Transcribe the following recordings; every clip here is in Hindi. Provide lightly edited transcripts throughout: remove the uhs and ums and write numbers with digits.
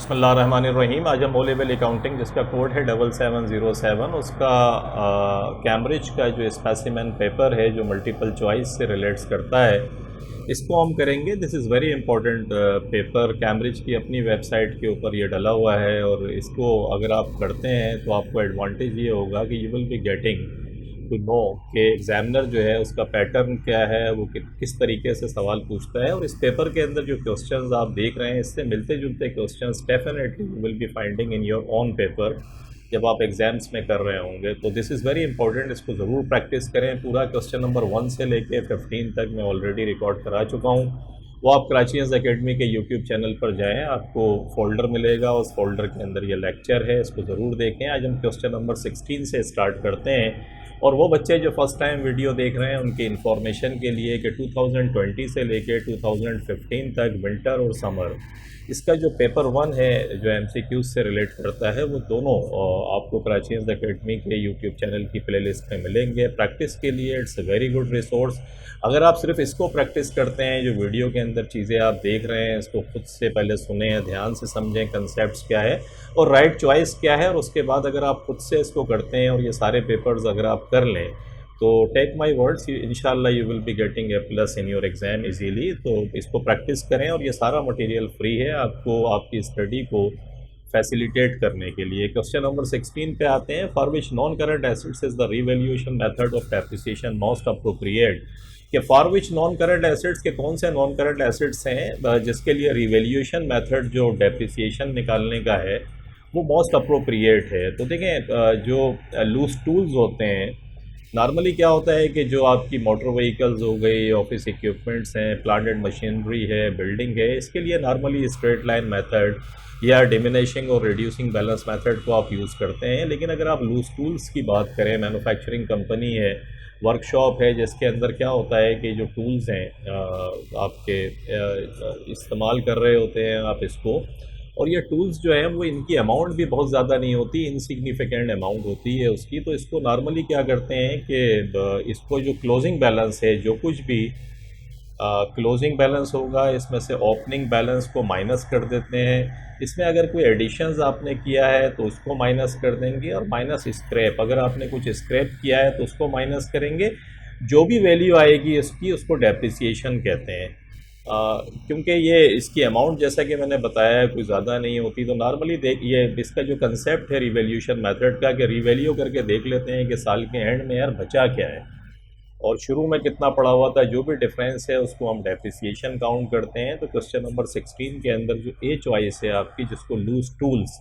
बिस्मिल्लाहिर्रहमानिर्रहीम। आज हम ओ लेवल अकाउंटिंग जिसका कोड है 7707 उसका कैम्ब्रिज का जो स्पेसिमेन पेपर है जो मल्टीपल चॉइस से रिलेट्स करता है इसको हम करेंगे। This is very important paper. Cambridge की अपनी वेबसाइट के ऊपर ये डला हुआ है और इसको अगर आप करते हैं तो आपको एडवांटेज ये होगा कि you will be getting to know कि एग्ज़ामिनर जो है उसका पैटर्न क्या है, वो किस तरीके से सवाल पूछता है। और इस पेपर के अंदर जो क्वेश्चंस आप देख रहे हैं इससे मिलते जुलते questions definitely you will be finding in your own paper जब आप एग्ज़ाम्स में कर रहे होंगे। तो दिस इज़ वेरी इंपॉर्टेंट, इसको ज़रूर प्रैक्टिस करें। पूरा क्वेश्चन नंबर 1 से लेके 15 तक मैं ऑलरेडी रिकॉर्ड करा चुका हूँ। वो आप कराचीज़ एकेडमी के यूट्यूब चैनल पर जाएं, आपको फ़ोल्डर मिलेगा, उस फोल्डर के अंदर ये लेक्चर है, इसको ज़रूर देखें। आज हम क्वेश्चन नंबर 16 से स्टार्ट करते हैं। और वो बच्चे जो फर्स्ट टाइम वीडियो देख रहे हैं उनकी इन्फॉर्मेशन के लिए कि 2020 से लेके 2015 तक विंटर और समर इसका जो पेपर 1 है जो MCQs से रिलेट करता है वो दोनों आपको कराचीज़ एकेडमी के यूट्यूब चैनल की प्लेलिस्ट में मिलेंगे। प्रैक्टिस के लिए it's a very good resource. अगर आप सिर्फ इसको प्रैक्टिस करते हैं, जो वीडियो के अंदर चीज़ें आप देख रहे हैं इसको खुद से पहले सुने, ध्यान से समझें कंसेप्ट्स क्या है और राइट चॉइस क्या है, और उसके बाद अगर आप खुद से इसको करते हैं और ये सारे पेपर्स अगर आप कर लें तो टेक माई वर्ड्स इंशाल्लाह you will be getting A+ in your exam easily. तो इसको प्रैक्टिस करें और ये सारा मटेरियल फ्री है आपको आपकी स्टडी को फैसिलिटेट करने के लिए। क्वेश्चन नंबर 16 पे आते हैं। For which non current assets is the revaluation method of depreciation most appropriate. कि for which non current assets के कौन से नॉन करंट एसेट्स हैं जिसके लिए रिवैल्यूएशन मेथड जो डेप्रिसिएशन निकालने का है वो मोस्ट अप्रोप्रिएट है। तो देखें जो लूज टूल्स होते हैं, नॉर्मली क्या होता है कि जो आपकी मोटर व्हीकल्स हो गई, ऑफिस इक्विपमेंट्स हैं, प्लांट एंड मशीनरी है, बिल्डिंग है, इसके लिए नॉर्मली स्ट्रेट लाइन मेथड या डिमिनिशिंग और रिड्यूसिंग बैलेंस मेथड को आप यूज़ करते हैं। लेकिन अगर आप लूज टूल्स की बात करें, मैन्युफैक्चरिंग कंपनी है, वर्कशॉप है, जिसके अंदर क्या होता है कि जो टूल्स हैं आपके इस्तेमाल कर रहे होते हैं आप इसको, और ये टूल्स जो हैं वो इनकी अमाउंट भी बहुत ज़्यादा नहीं होती, इनसिग्निफिकेंट अमाउंट होती है उसकी। तो इसको नॉर्मली क्या करते हैं कि इसको जो क्लोजिंग बैलेंस है, जो कुछ भी क्लोजिंग बैलेंस होगा इसमें से ओपनिंग बैलेंस को माइनस कर देते हैं। इसमें अगर कोई एडिशंस आपने किया है तो उसको माइनस कर देंगे, और माइनस स्क्रैप, अगर आपने कुछ स्क्रैप किया है तो उसको माइनस करेंगे। जो भी वैल्यू आएगी इसकी उसको डेप्रिसिएशन कहते हैं। क्योंकि ये इसकी अमाउंट जैसा कि मैंने बताया है कोई ज़्यादा नहीं होती। तो नॉर्मली देख ये इसका जो कंसेप्ट है रिवैल्यूएशन मेथड का कि रिवैल्यू करके देख लेते हैं कि साल के एंड में यार बचा क्या है और शुरू में कितना पड़ा हुआ था, जो भी डिफरेंस है उसको हम डेप्रिसिएशन काउंट करते हैं। तो क्वेश्चन नंबर 16 के अंदर जो A चॉइस है आपकी, जिसको लूज टूल्स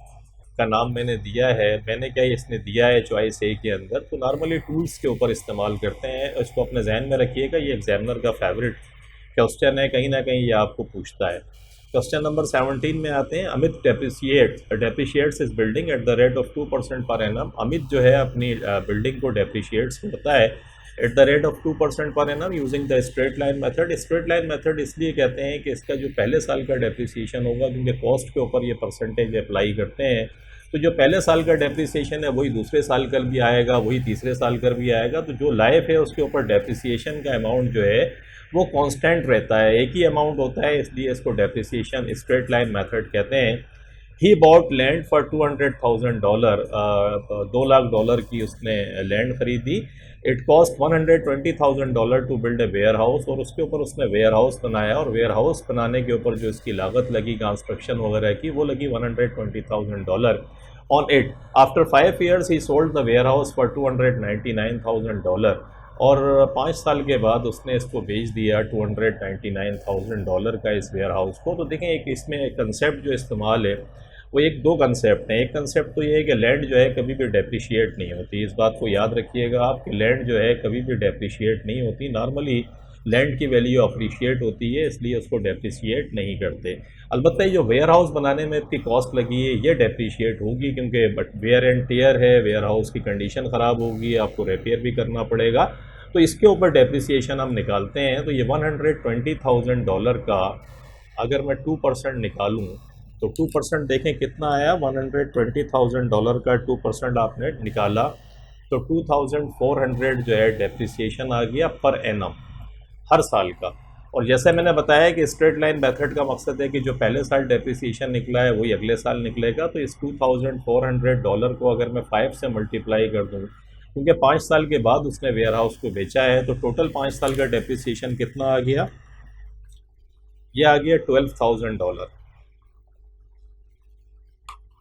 का नाम मैंने दिया है, मैंने क्या इसने दिया है चॉइस A के अंदर, तो नॉर्मली टूल्स के ऊपर इस्तेमाल करते हैं। इसको अपने जहन में रखिएगा, ये एग्जामिनर का फेवरेट क्वेश्चन है, कहीं ना कहीं ये आपको पूछता है। क्वेश्चन नंबर 17 में आते हैं। अमित डेप्रिशिएट्स इस building at the rate of 2% per annum. Amit जो है अपनी बिल्डिंग को डेप्रिशिएट्स करता है at the rate of 2% per annum using the straight line method. Straight line method इसलिए कहते हैं कि इसका जो पहले साल का डेप्रिसिएशन होगा, क्योंकि कॉस्ट के ऊपर ये परसेंटेज अप्लाई करते हैं, तो जो पहले साल का डेप्रिसिएशन है वही दूसरे साल का भी आएगा, वही तीसरे साल का भी आएगा। तो जो लाइफ है उसके ऊपर डेप्रिसिएशन का अमाउंट जो है वो कांस्टेंट रहता है, एक ही अमाउंट होता है, इसलिए इसको डेप्रिसिएशन स्ट्रेट लाइन मेथड कहते हैं। He bought land for $200,000, $2 lakh की उसने लैंड खरीदी। It cost $120,000 to build a warehouse, और उसके ऊपर उसने वेयर हाउस बनाया, और वेयर हाउस बनाने के ऊपर जो इसकी लागत लगी कंस्ट्रक्शन वगैरह की वो लगी $120,000 on it. After 5 years he sold the warehouse for $299,000, और 5 साल के बाद उसने इसको बेच दिया $299,000 का इस वेयर हाउस को। तो देखें एक इसमें कंसेप्ट जो इस्तेमाल है वो एक दो कंसेप्ट हैं। एक कंसेप्ट तो ये है कि लैंड जो है कभी भी डेप्रिशिएट नहीं होती, इस बात को याद रखिएगा आप कि लैंड जो है कभी भी डेप्रिशिएट नहीं होती। नॉर्मली लैंड की वैल्यू अप्रिशिएट होती है, इसलिए उसको डेप्रिशिएट नहीं करते। अलबत्ता जो वेयर हाउस बनाने में इतनी कॉस्ट लगी है ये डेप्रिशिएट होगी, क्योंकि बट वेयर एंड टेयर है, वेयर हाउस की कंडीशन ख़राब होगी, आपको रिपेयर भी करना पड़ेगा, तो इसके ऊपर डेप्रिसिएशन हम निकालते हैं। तो ये $120,000 का अगर मैं 2% निकालूँ तो 2% देखें कितना आया। $120,000 का 2% आपने निकाला तो 2400 जो है डेप्रिसिएशन आ गया पर एनम हर साल का। और जैसे मैंने बताया कि स्ट्रेट लाइन मेथड का मकसद है कि जो पहले साल डेप्रिसिएशन निकला है वही अगले साल निकलेगा। तो इस $2,400 को अगर मैं 5 से मल्टीप्लाई कर दूँ, क्योंकि 5 साल के बाद उसने वेयर हाउस को बेचा है, तो टोटल 5 साल का डेप्रिसिएशन कितना आ गया? ये आ गया $12,000।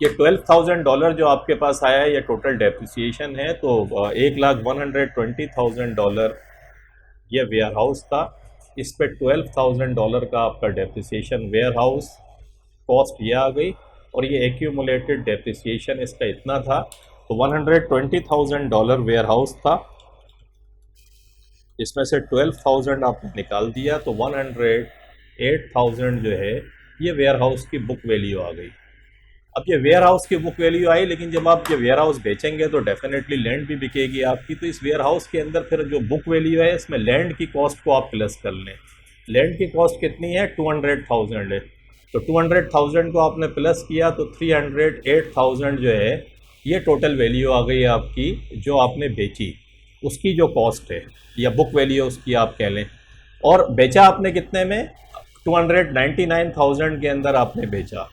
ये $12,000 जो आपके पास आया है, ये टोटल डेप्रिसिएशन है। तो $1,120,000 ये वेयर हाउस था। इस पे $12,000 का आपका डेप्रिसिएशन वेयर हाउस कॉस्ट ये आ गई, और ये एक्यूमुलेटेड डेप्रिसिएशन इसका इतना था। तो $120,000 वेयर हाउस था, इसमें से 12,000 आपने निकाल दिया, तो 108,000 जो है ये वेयर हाउस की बुक वैल्यू आ गई। अब ये वेयर हाउस की बुक वैल्यू आई, लेकिन जब आप ये वेयर हाउस बेचेंगे तो डेफिनेटली लैंड भी बिकेगी आपकी। तो इस वेयर हाउस के अंदर फिर जो बुक वैल्यू है, इसमें लैंड की कॉस्ट को आप प्लस कर लें। लैंड की कॉस्ट कितनी है? 200,000 है। तो 200,000 को आपने प्लस किया तो 308,000 जो है ये टोटल वैल्यू आ गई आपकी, जो आपने बेची उसकी जो कॉस्ट है या बुक वैल्यू उसकी आप कह लें। और बेचा आपने कितने में? 299,000 के अंदर आपने बेचा।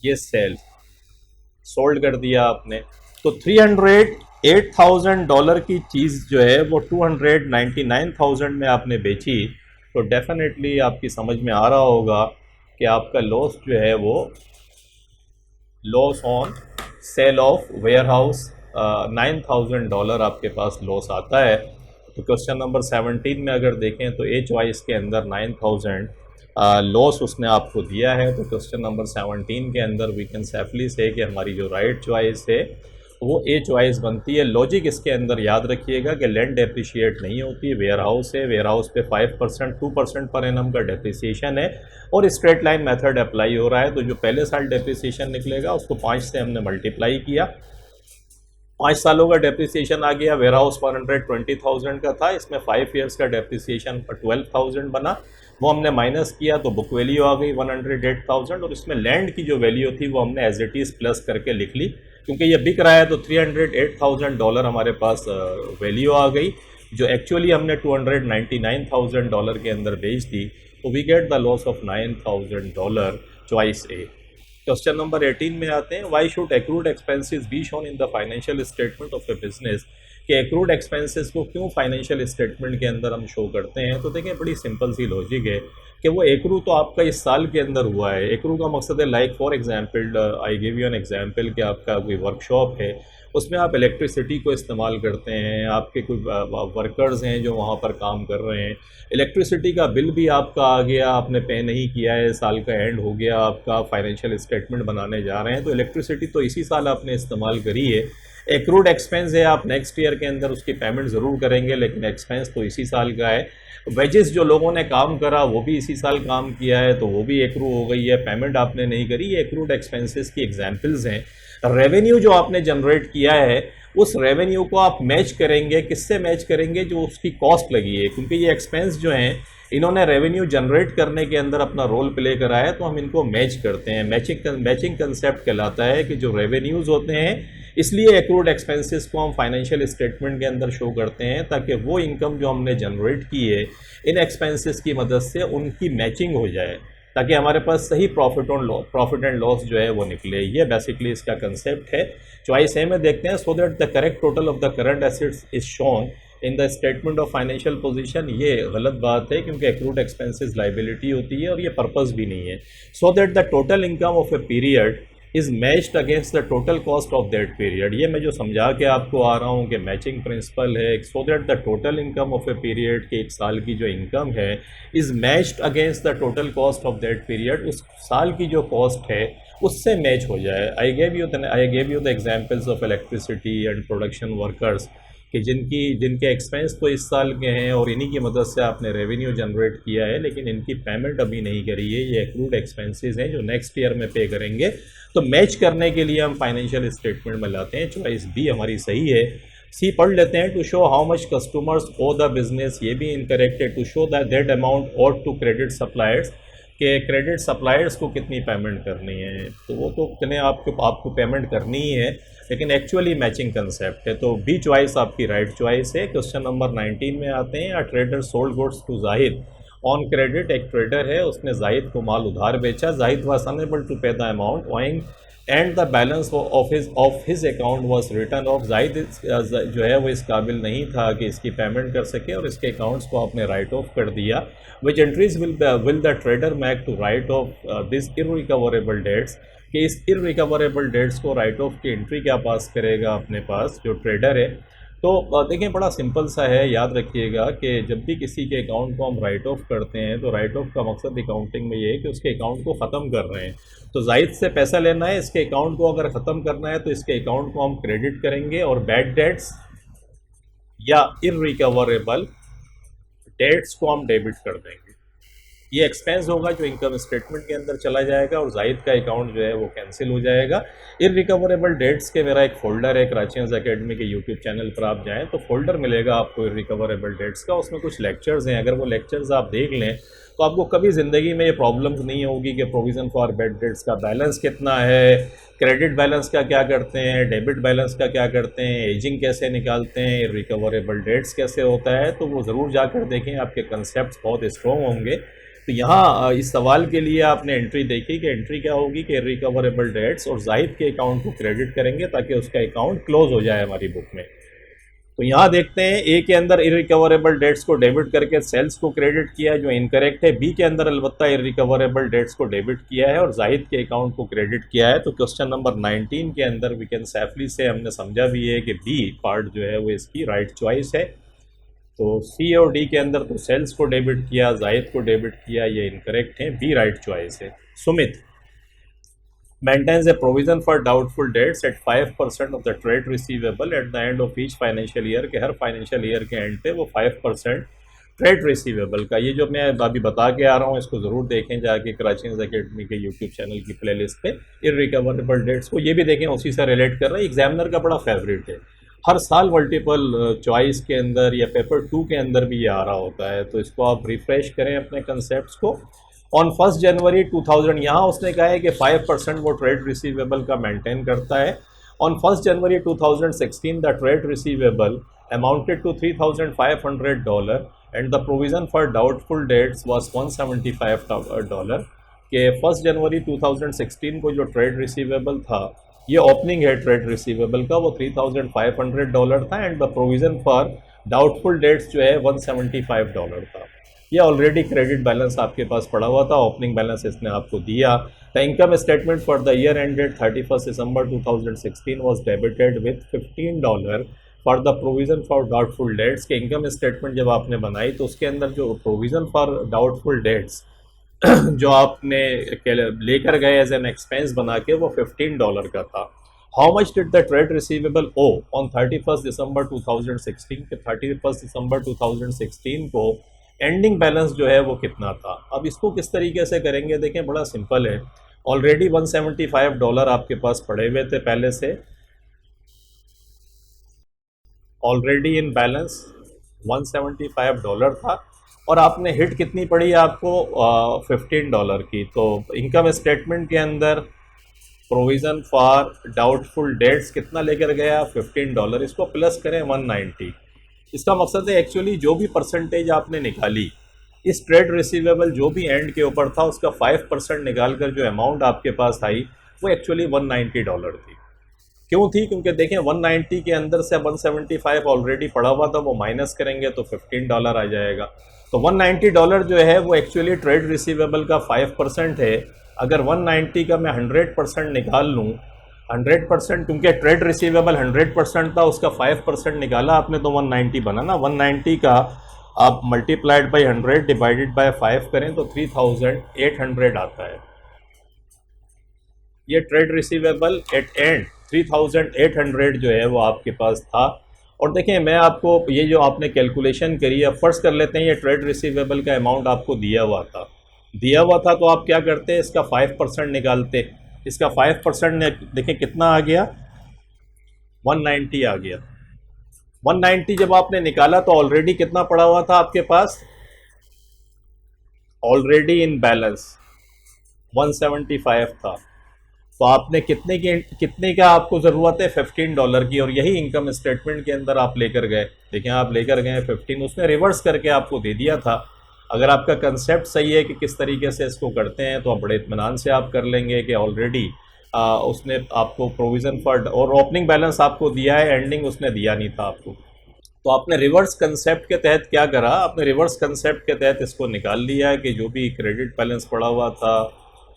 ये सेल सोल्ड कर दिया आपने। तो $308,000 की चीज़ जो है वो 299,000 में आपने बेची। तो डेफिनेटली आपकी समझ में आ रहा होगा कि आपका लॉस जो है वो loss on sale of warehouse $9,000 आपके पास लॉस आता है। तो क्वेश्चन नंबर 17 में अगर देखें तो ए चॉइस के अंदर 9,000 लॉस उसने आपको दिया है। तो क्वेश्चन नंबर 17 के अंदर वी कैन सेफली से कि हमारी जो राइट चॉइस है वो ए चॉइस बनती है। लॉजिक इसके अंदर याद रखिएगा कि लैंड डेप्रिशिएट नहीं होती, वेयर हाउस है, वेयर हाउस पे 5% 2% पर एनम का डेप्रिसिएशन है और स्ट्रेट लाइन मेथड अप्लाई हो रहा है। तो जो पहले साल डेप्रिसिएशन निकलेगा उसको 5 से हमने मल्टीप्लाई किया, 5 सालों का डेप्रिसिएशन आ गया। वेयर हाउस 120,000 का था, इसमें 5 ईयर्स का डेप्रिसिएशन 12,000 बना, वो हमने माइनस किया तो बुक वैल्यू आ गई 108,000। और इसमें लैंड की जो वैल्यू थी वो हमने एज इट इज़ प्लस करके लिख ली, क्योंकि ये बिक रहा है। तो $308,000 हमारे पास वैल्यू आ गई, जो एक्चुअली हमने $299,000 के अंदर बेच दी। तो we get the loss of $9,000, choice A. Question number 18 में आते हैं, why should accrued expenses be shown in the financial statement of a business. कि एक्रूड एक्सपेंसेस को क्यों फाइनेंशियल स्टेटमेंट के अंदर हम शो करते हैं। तो देखिए बड़ी सिंपल सी लॉजिक है कि वो एक्रू तो आपका इस साल के अंदर हुआ है। एक्रू का मकसद है, like for example I give you an example कि आपका कोई वर्कशॉप है, उसमें आप इलेक्ट्रिसिटी को इस्तेमाल करते हैं, आपके कोई वर्कर्स हैं जो वहाँ पर काम कर रहे हैं, इलेक्ट्रिसिटी का बिल भी आपका आ गया, आपने पे नहीं किया है, साल का एंड हो गया, आपका फाइनेंशियल स्टेटमेंट बनाने जा रहे हैं, तो इलेक्ट्रिसिटी तो इसी साल आपने इस्तेमाल करी है। एक्रूड एक्सपेंस है, आप नेक्स्ट ईयर के अंदर उसकी पेमेंट ज़रूर करेंगे, लेकिन एक्सपेंस तो इसी साल का है। वेजेस जो लोगों ने काम करा वो भी इसी साल काम किया है, तो वो भी एक्रू हो गई है, पेमेंट आपने नहीं करी। ये एक्रूड एक्सपेंसेस की एग्जांपल्स हैं। रेवेन्यू जो आपने जनरेट किया है उस रेवेन्यू को आप मैच करेंगे, किससे मैच करेंगे? जो उसकी कॉस्ट लगी है, क्योंकि ये एक्सपेंस जो हैं इन्होंने रेवेन्यू जनरेट करने के अंदर अपना रोल प्ले करा है, तो हम इनको मैच करते हैं। मैचिंग कंसेप्ट कहलाता है कि जो रेवेन्यूज़ होते हैं, इसलिए एक्रूड एक्सपेंसेस को हम फाइनेंशियल स्टेटमेंट के अंदर शो करते हैं, ताकि वो इनकम जो हमने जनरेट की है इन एक्सपेंसेस की मदद से उनकी मैचिंग हो जाए, ताकि हमारे पास सही प्रॉफिट एंड लॉस जो है वो निकले। ये बेसिकली इसका कंसेप्ट है। चॉइस ए में देखते हैं, so that the correct total of the current assets is shown in the statement of financial position. ये गलत बात है, क्योंकि एक्रूड एक्सपेंसेस लाइबिलिटी होती है और ये पर्पस भी नहीं है। So that the total income of a period is matched against the total cost of that period. ये मैं जो समझा के आपको आ रहा हूँ कि मैचिंग प्रिंसिपल है। So that the total income of a period के एक साल की जो इनकम है is matched against the total cost of that period, उस साल की जो कॉस्ट है उससे मैच हो जाए। I gave you the examples of electricity and production workers, कि जिनके एक्सपेंस तो इस साल के हैं और इन्हीं की मदद से आपने रेवेन्यू जनरेट किया है, लेकिन इनकी पेमेंट अभी नहीं करी है। ये एक्रूड एक्सपेंसेस हैं जो नेक्स्ट ईयर में पे करेंगे। तो मैच करने के लिए हम फाइनेंशियल स्टेटमेंट में लाते हैं। चॉइस बी हमारी सही है। सी पढ़ लेते हैं, to show how much customers owe the business, ये भी इनकरेक्ट है। टू शो दैट अमाउंट और टू क्रेडिट सप्लायर्स, कि क्रेडिट सप्लायर्स को कितनी पेमेंट करनी है, तो वो तो कने आपको पेमेंट करनी ही है, लेकिन एक्चुअली मैचिंग कंसेप्ट है। तो बी चॉइस आपकी राइट चॉइस है। क्वेश्चन नंबर 19 में आते हैं, a trader sold goods to Zahid on credit. एक ट्रेडर है, उसने जाहिद को माल उधार बेचा। Zahid was unable to pay the amount owing and the balance of his account was written off. Zahid जो है वो इस काबिल नहीं था कि इसकी पेमेंट कर सके और इसके अकाउंट्स को आपने राइट ऑफ कर दिया। Which entries will the trader make to write off this irrecoverable debts, कि इस इररिकवरेबल डेट्स को राइट ऑफ की एंट्री क्या पास करेगा अपने पास जो ट्रेडर है। तो देखिए बड़ा सिंपल सा है, याद रखिएगा कि जब भी किसी के अकाउंट को हम राइट ऑफ करते हैं तो राइट ऑफ का मकसद अकाउंटिंग में ये है कि उसके अकाउंट को ख़त्म कर रहे हैं। तो जाहिद से पैसा लेना है, इसके अकाउंट को अगर ख़त्म करना है तो इसके अकाउंट को हम क्रेडिट करेंगे और बैड डेट्स या इररिकवरेबल डेट्स को हम डेबिट कर देंगे। ये एक्सपेंस होगा जो इनकम स्टेटमेंट के अंदर चला जाएगा और जाहिद का अकाउंट जो है वो कैंसिल हो जाएगा। इररिकवरेबल डेट्स के मेरा एक फ़ोल्डर है कराची एकेडमी के यूट्यूब चैनल पर, आप जाएं तो फोल्डर मिलेगा आपको इररिकवरेबल डेट्स का। उसमें कुछ लेक्चर्स हैं, अगर वो लेक्चर्स आप देख लें तो आपको कभी ज़िंदगी में ये प्रॉब्लम्स नहीं होगी कि प्रोविज़न फॉर बैड डेट्स का बैलेंस कितना है, क्रेडिट बैलेंस का क्या करते हैं, डेबिट बैलेंस का क्या करते हैं, एजिंग कैसे निकालते हैं, इररिकवरेबल डेट्स कैसे होता है। तो वो ज़रूर जाकर देखें, आपके कंसेप्ट बहुत स्ट्रॉन्ग होंगे। तो यहाँ इस सवाल के लिए आपने एंट्री देखी कि एंट्री क्या होगी कि इररिकवरेबल डेट्स और जाहिद के अकाउंट को क्रेडिट करेंगे ताकि उसका अकाउंट क्लोज हो जाए हमारी बुक में। तो यहाँ देखते हैं, ए के अंदर इररिकवरेबल डेट्स को डेबिट करके सेल्स को क्रेडिट किया है जो इनकरेक्ट है। बी के अंदर अलबत्ता इररिकवरेबल डेट्स को डेबिट किया है और जाहिद के अकाउंट को क्रेडिट किया है। तो क्वेश्चन नंबर 19 के अंदर वी कैन सेफली से हमने समझा भी है कि बी पार्ट जो है वो इसकी राइट चॉइस है। तो सी और डी के अंदर तो सेल्स को डेबिट किया, जाहिद को डेबिट किया, ये इनकरेक्ट है, बी राइट चॉइस है। Sumit maintains a provision for doubtful debts at 5% of the trade receivable at the end of each financial year, के हर फाइनेंशियल ईयर के एंड पे वो 5% ट्रेड रिसीवेबल का, ये जो मैं अभी बता के आ रहा हूँ इसको ज़रूर देखें जाके कराची एकेडमी के यूट्यूब चैनल की प्लेलिस्ट पे। इररिकवरेबल डेट्स को ये भी देखें, उसी से रिलेट कर रहा है, एग्जामिनर का बड़ा फेवरेट है। हर साल मल्टीपल चॉइस के अंदर या पेपर 2 के अंदर भी ये आ रहा होता है। तो इसको आप रिफ्रेश करें अपने कंसेप्ट को। ऑन 1 जनवरी 2000, यहाँ उसने कहा है कि 5% वो ट्रेड रिसीवेबल का मेंटेन करता है। On 1 January 2016 the trade receivable amounted to $3,500 and the provision for doubtful debts was $175 के 1 जनवरी 2016 को जो ट्रेड रिसीवेबल था, ये ओपनिंग है ट्रेड रिसीवेबल का, वो $3,500 था and the provision for doubtful dates जो है $175 था। ये ऑलरेडी क्रेडिट बैलेंस आपके पास पड़ा हुआ था, ओपनिंग बैलेंस इसने आपको दिया। The income statement for the year ended 31 December 2016 was debited with $15 for the provision for doubtful dates. के इनकम स्टेटमेंट जब आपने बनाई तो उसके अंदर जो प्रोविज़न फॉर डाउटफुल डेट्स जो आपने लेकर गए एज एन एक्सपेंस बना के, वो $15 का था। How much did the trade receivable owe on 31 December 2016 के 31 दिसंबर 2016 को एंडिंग बैलेंस जो है वो कितना था। अब इसको किस तरीके से करेंगे, देखें बड़ा सिंपल है। ऑलरेडी $175 आपके पास पड़े हुए थे पहले से, ऑलरेडी इन बैलेंस $175 था और आपने हिट कितनी पड़ी आपको $15 की। तो इनकम स्टेटमेंट के अंदर प्रोविज़न फॉर डाउटफुल डेट्स कितना लेकर गया, $15। इसको प्लस करें 190। इसका मकसद है एक्चुअली जो भी परसेंटेज आपने निकाली इस ट्रेड रिसीवेबल जो भी एंड के ऊपर था उसका 5% निकाल कर जो अमाउंट आपके पास आई वो एक्चुअली $190 थी। क्यों थी, क्योंकि देखें 190 के अंदर से 175 ऑलरेडी पड़ा हुआ था, वो माइनस करेंगे तो $15 आ जाएगा। तो $190 जो है वो एक्चुअली ट्रेड रिसीवेबल का 5% है। अगर 190 का मैं 100% निकाल लूँ, 100% क्योंकि ट्रेड रिसीवेबल 100% था, उसका 5% निकाला आपने तो 190 बना ना। 190 का आप मल्टीप्लाइड बाई 100 डिवाइडेड बाय 5 करें तो 3800 आता है। ये ट्रेड रिसीवेबल एट एंड 3800 जो है वो आपके पास था। और देखें मैं आपको ये जो आपने कैलकुलेशन करी है, फर्स्ट कर लेते हैं ये ट्रेड रिसीवेबल का अमाउंट आपको दिया हुआ था तो आप क्या करते हैं, इसका 5% निकालते। इसका 5% देखें कितना आ गया, 190 आ गया। 190 जब आपने निकाला तो ऑलरेडी कितना पड़ा हुआ था आपके पास, ऑलरेडी इन बैलेंस 175 था। तो आपने कितने का आपको ज़रूरत है, $15 की, और यही इनकम स्टेटमेंट के अंदर आप लेकर गए। देखें, आप लेकर गए 15, उसने रिवर्स करके आपको दे दिया था। अगर आपका कंसेप्ट सही है कि किस तरीके से इसको करते हैं, तो आप बड़े इत्मीनान से आप कर लेंगे कि ऑलरेडी उसने आपको प्रोविज़न फॉर और ओपनिंग बैलेंस आपको दिया है, एंडिंग उसने दिया नहीं था आपको। तो आपने रिवर्स कंसेप्ट के तहत क्या करा, आपने रिवर्स कंसेप्ट के तहत इसको निकाल लिया है कि जो भी क्रेडिट बैलेंस पड़ा हुआ था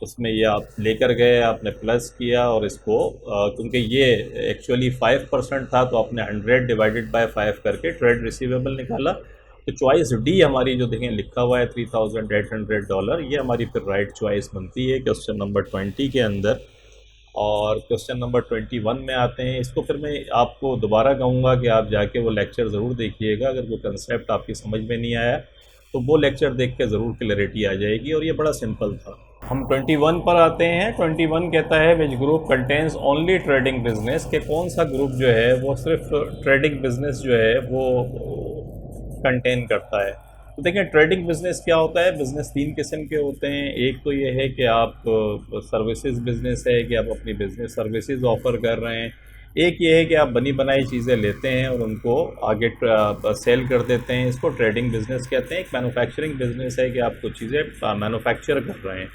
उसमें ये आप लेकर गए, आपने प्लस किया, और इसको क्योंकि ये एक्चुअली 5% था, तो आपने 100 डिवाइडेड बाय 5 करके ट्रेड रिसीवेबल निकाला। तो चॉइस डी हमारी जो देखें लिखा हुआ है $3,800, ये हमारी फिर राइट चॉइस बनती है क्वेश्चन नंबर 20 के अंदर। और क्वेश्चन नंबर 21 में आते हैं। इसको फिर मैं आपको दोबारा कहूँगा कि आप जाके वो लेक्चर ज़रूर देखिएगा। अगर कोई कंसेप्ट आपकी समझ में नहीं आया तो वो लेक्चर देख के ज़रूर क्लैरिटी आ जाएगी, और ये बड़ा सिंपल था। हम 21 पर आते हैं। 21 कहता है which group contains only trading business, के कौन सा ग्रुप जो है वो सिर्फ ट्रेडिंग बिजनेस जो है वो कंटेन करता है। तो देखिए, ट्रेडिंग बिजनेस क्या होता है। बिजनेस तीन किस्म के होते हैं। एक तो ये है कि आप सर्विसेज बिजनेस है कि आप अपनी बिजनेस सर्विसेज ऑफर कर रहे हैं। एक ये है कि आप बनी बनाई चीज़ें लेते हैं और उनको आगे सेल कर देते हैं, इसको ट्रेडिंग बिजनेस कहते हैं। एक मैन्युफैक्चरिंग बिजनेस है कि आप कुछ चीज़ें मैन्युफैक्चर कर रहे हैं।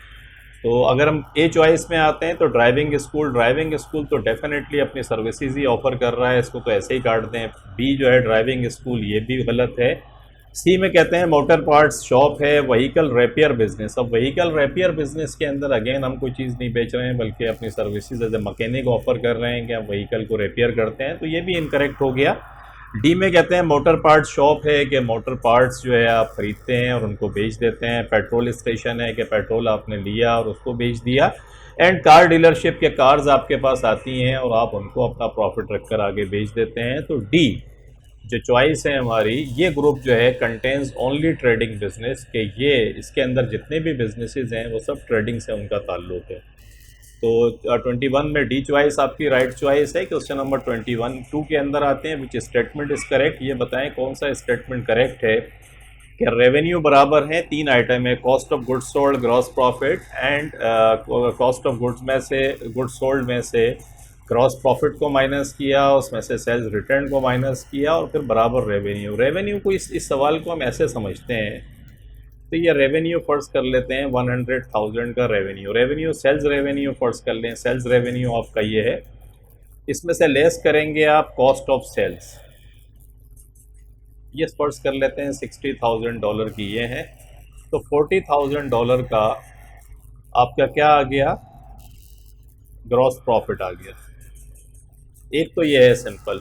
तो अगर हम ए चॉइस में आते हैं तो ड्राइविंग स्कूल तो डेफिनेटली अपनी सर्विसेज ही ऑफर कर रहा है, इसको तो ऐसे ही काट दें। बी जो है ड्राइविंग स्कूल, ये भी गलत है। सी में कहते हैं मोटर पार्ट्स शॉप है, व्हीकल रिपेयर बिजनेस। अब व्हीकल रिपेयर बिजनेस के अंदर अगेन हम कोई चीज़ नहीं बेच रहे हैं, बल्कि अपनी services as a mechanic offer कर रहे हैं कि हम व्हीकल को रिपेयर करते हैं, तो ये भी इनकरेक्ट हो गया। डी में कहते हैं मोटर पार्ट्स शॉप है कि मोटर पार्ट्स जो है आप ख़रीदते हैं और उनको बेच देते हैं। पेट्रोल स्टेशन है कि पेट्रोल आपने लिया और उसको बेच दिया। एंड कार डीलरशिप के कार्स आपके पास आती हैं और आप उनको अपना प्रॉफिट रखकर आगे बेच देते हैं। तो डी जो चॉइस है हमारी, ये ग्रुप जो है कंटेन्स ओनली ट्रेडिंग बिजनेस, के ये इसके अंदर जितने भी बिजनेसेस हैं वो सब ट्रेडिंग से उनका ताल्लुक है। तो 21 में डी चॉइस आपकी राइट चॉइस है। क्वेश्चन नंबर 21 के अंदर आते हैं विच स्टेटमेंट इज़ करेक्ट। ये बताएं कौन सा स्टेटमेंट करेक्ट है कि रेवेन्यू बराबर है, तीन आइटम है, cost of goods sold, gross profit and cost of goods sold में से ग्रॉस प्रॉफिट को माइनस किया, उसमें से सेल्स रिटर्न को माइनस किया, और फिर बराबर रेवेन्यू को इस सवाल को हम ऐसे समझते हैं। तो ये रेवेन्यू फर्स्ट कर लेते हैं, 100,000 का रेवेन्यू सेल्स रेवेन्यू फर्स्ट कर लें। सेल्स रेवेन्यू आपका ये है, इसमें से लेस करेंगे आप कॉस्ट ऑफ सेल्स, ये फर्स्ट कर लेते हैं, $60,000 की ये है। तो $40,000 का आपका क्या आ गया, ग्रॉस प्रॉफिट आ गया। एक तो ये है सिंपल।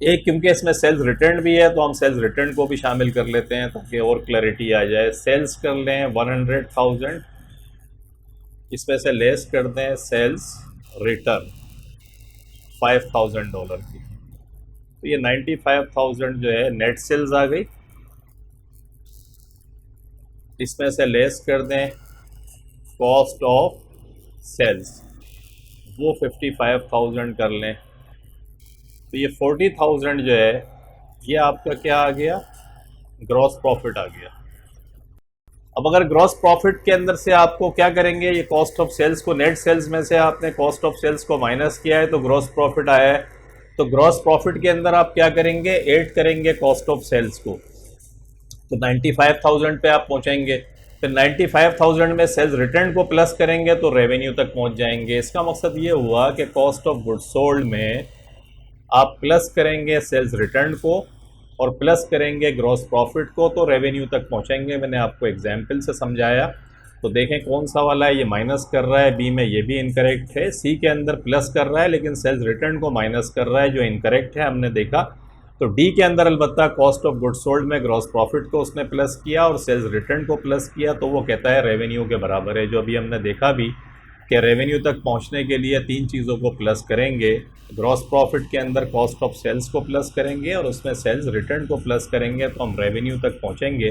एक क्योंकि इसमें सेल्स रिटर्न भी है तो हम सेल्स रिटर्न को भी शामिल कर लेते हैं ताकि और क्लैरिटी आ जाए। सेल्स कर लें 100,000, इसमें से लेस कर दें सेल्स रिटर्न $5,000 की, तो ये 95,000 जो है नेट सेल्स आ गई। इसमें से लेस कर दें कॉस्ट ऑफ सेल्स, वो 55,000 कर लें, तो ये 40,000 जो है ये आपका क्या आ गया, ग्रॉस प्रॉफिट आ गया। अब अगर ग्रॉस प्रॉफिट के अंदर से आपको क्या करेंगे, ये कॉस्ट ऑफ सेल्स को, नेट सेल्स में से आपने कॉस्ट ऑफ सेल्स को माइनस किया है तो ग्रॉस प्रॉफिट आया है। तो ग्रॉस प्रॉफिट के अंदर आप क्या करेंगे, ऐड करेंगे कॉस्ट ऑफ सेल्स को, तो 95,000 पे आप पहुंचेंगे। फिर 95,000 में सेल्स रिटर्न को प्लस करेंगे तो रेवेन्यू तक पहुंच जाएंगे। इसका मकसद ये हुआ कि कॉस्ट ऑफ गुड्स सोल्ड में आप प्लस करेंगे सेल्स रिटर्न को और प्लस करेंगे ग्रॉस प्रॉफिट को, तो रेवेन्यू तक पहुंचेंगे। मैंने आपको एग्जाम्पल से समझाया। तो देखें कौन सा वाला है, ये माइनस कर रहा है, बी में ये भी इनकरेक्ट है, सी के अंदर प्लस कर रहा है लेकिन सेल्स रिटर्न को माइनस कर रहा है जो इनकरेक्ट है, हमने देखा। तो डी के अंदर अलबत्ता कॉस्ट ऑफ गुड्स सोल्ड में ग्रॉस प्रॉफिट को उसने प्लस किया और सेल्स रिटर्न को प्लस किया, तो वो कहता है रेवेन्यू के बराबर है। जो अभी हमने देखा भी कि रेवेन्यू तक पहुंचने के लिए तीन चीज़ों को प्लस करेंगे, ग्रॉस प्रॉफिट के अंदर कॉस्ट ऑफ सेल्स को प्लस करेंगे और उसमें सेल्स रिटर्न को प्लस करेंगे, तो हम रेवेन्यू तक पहुंचेंगे।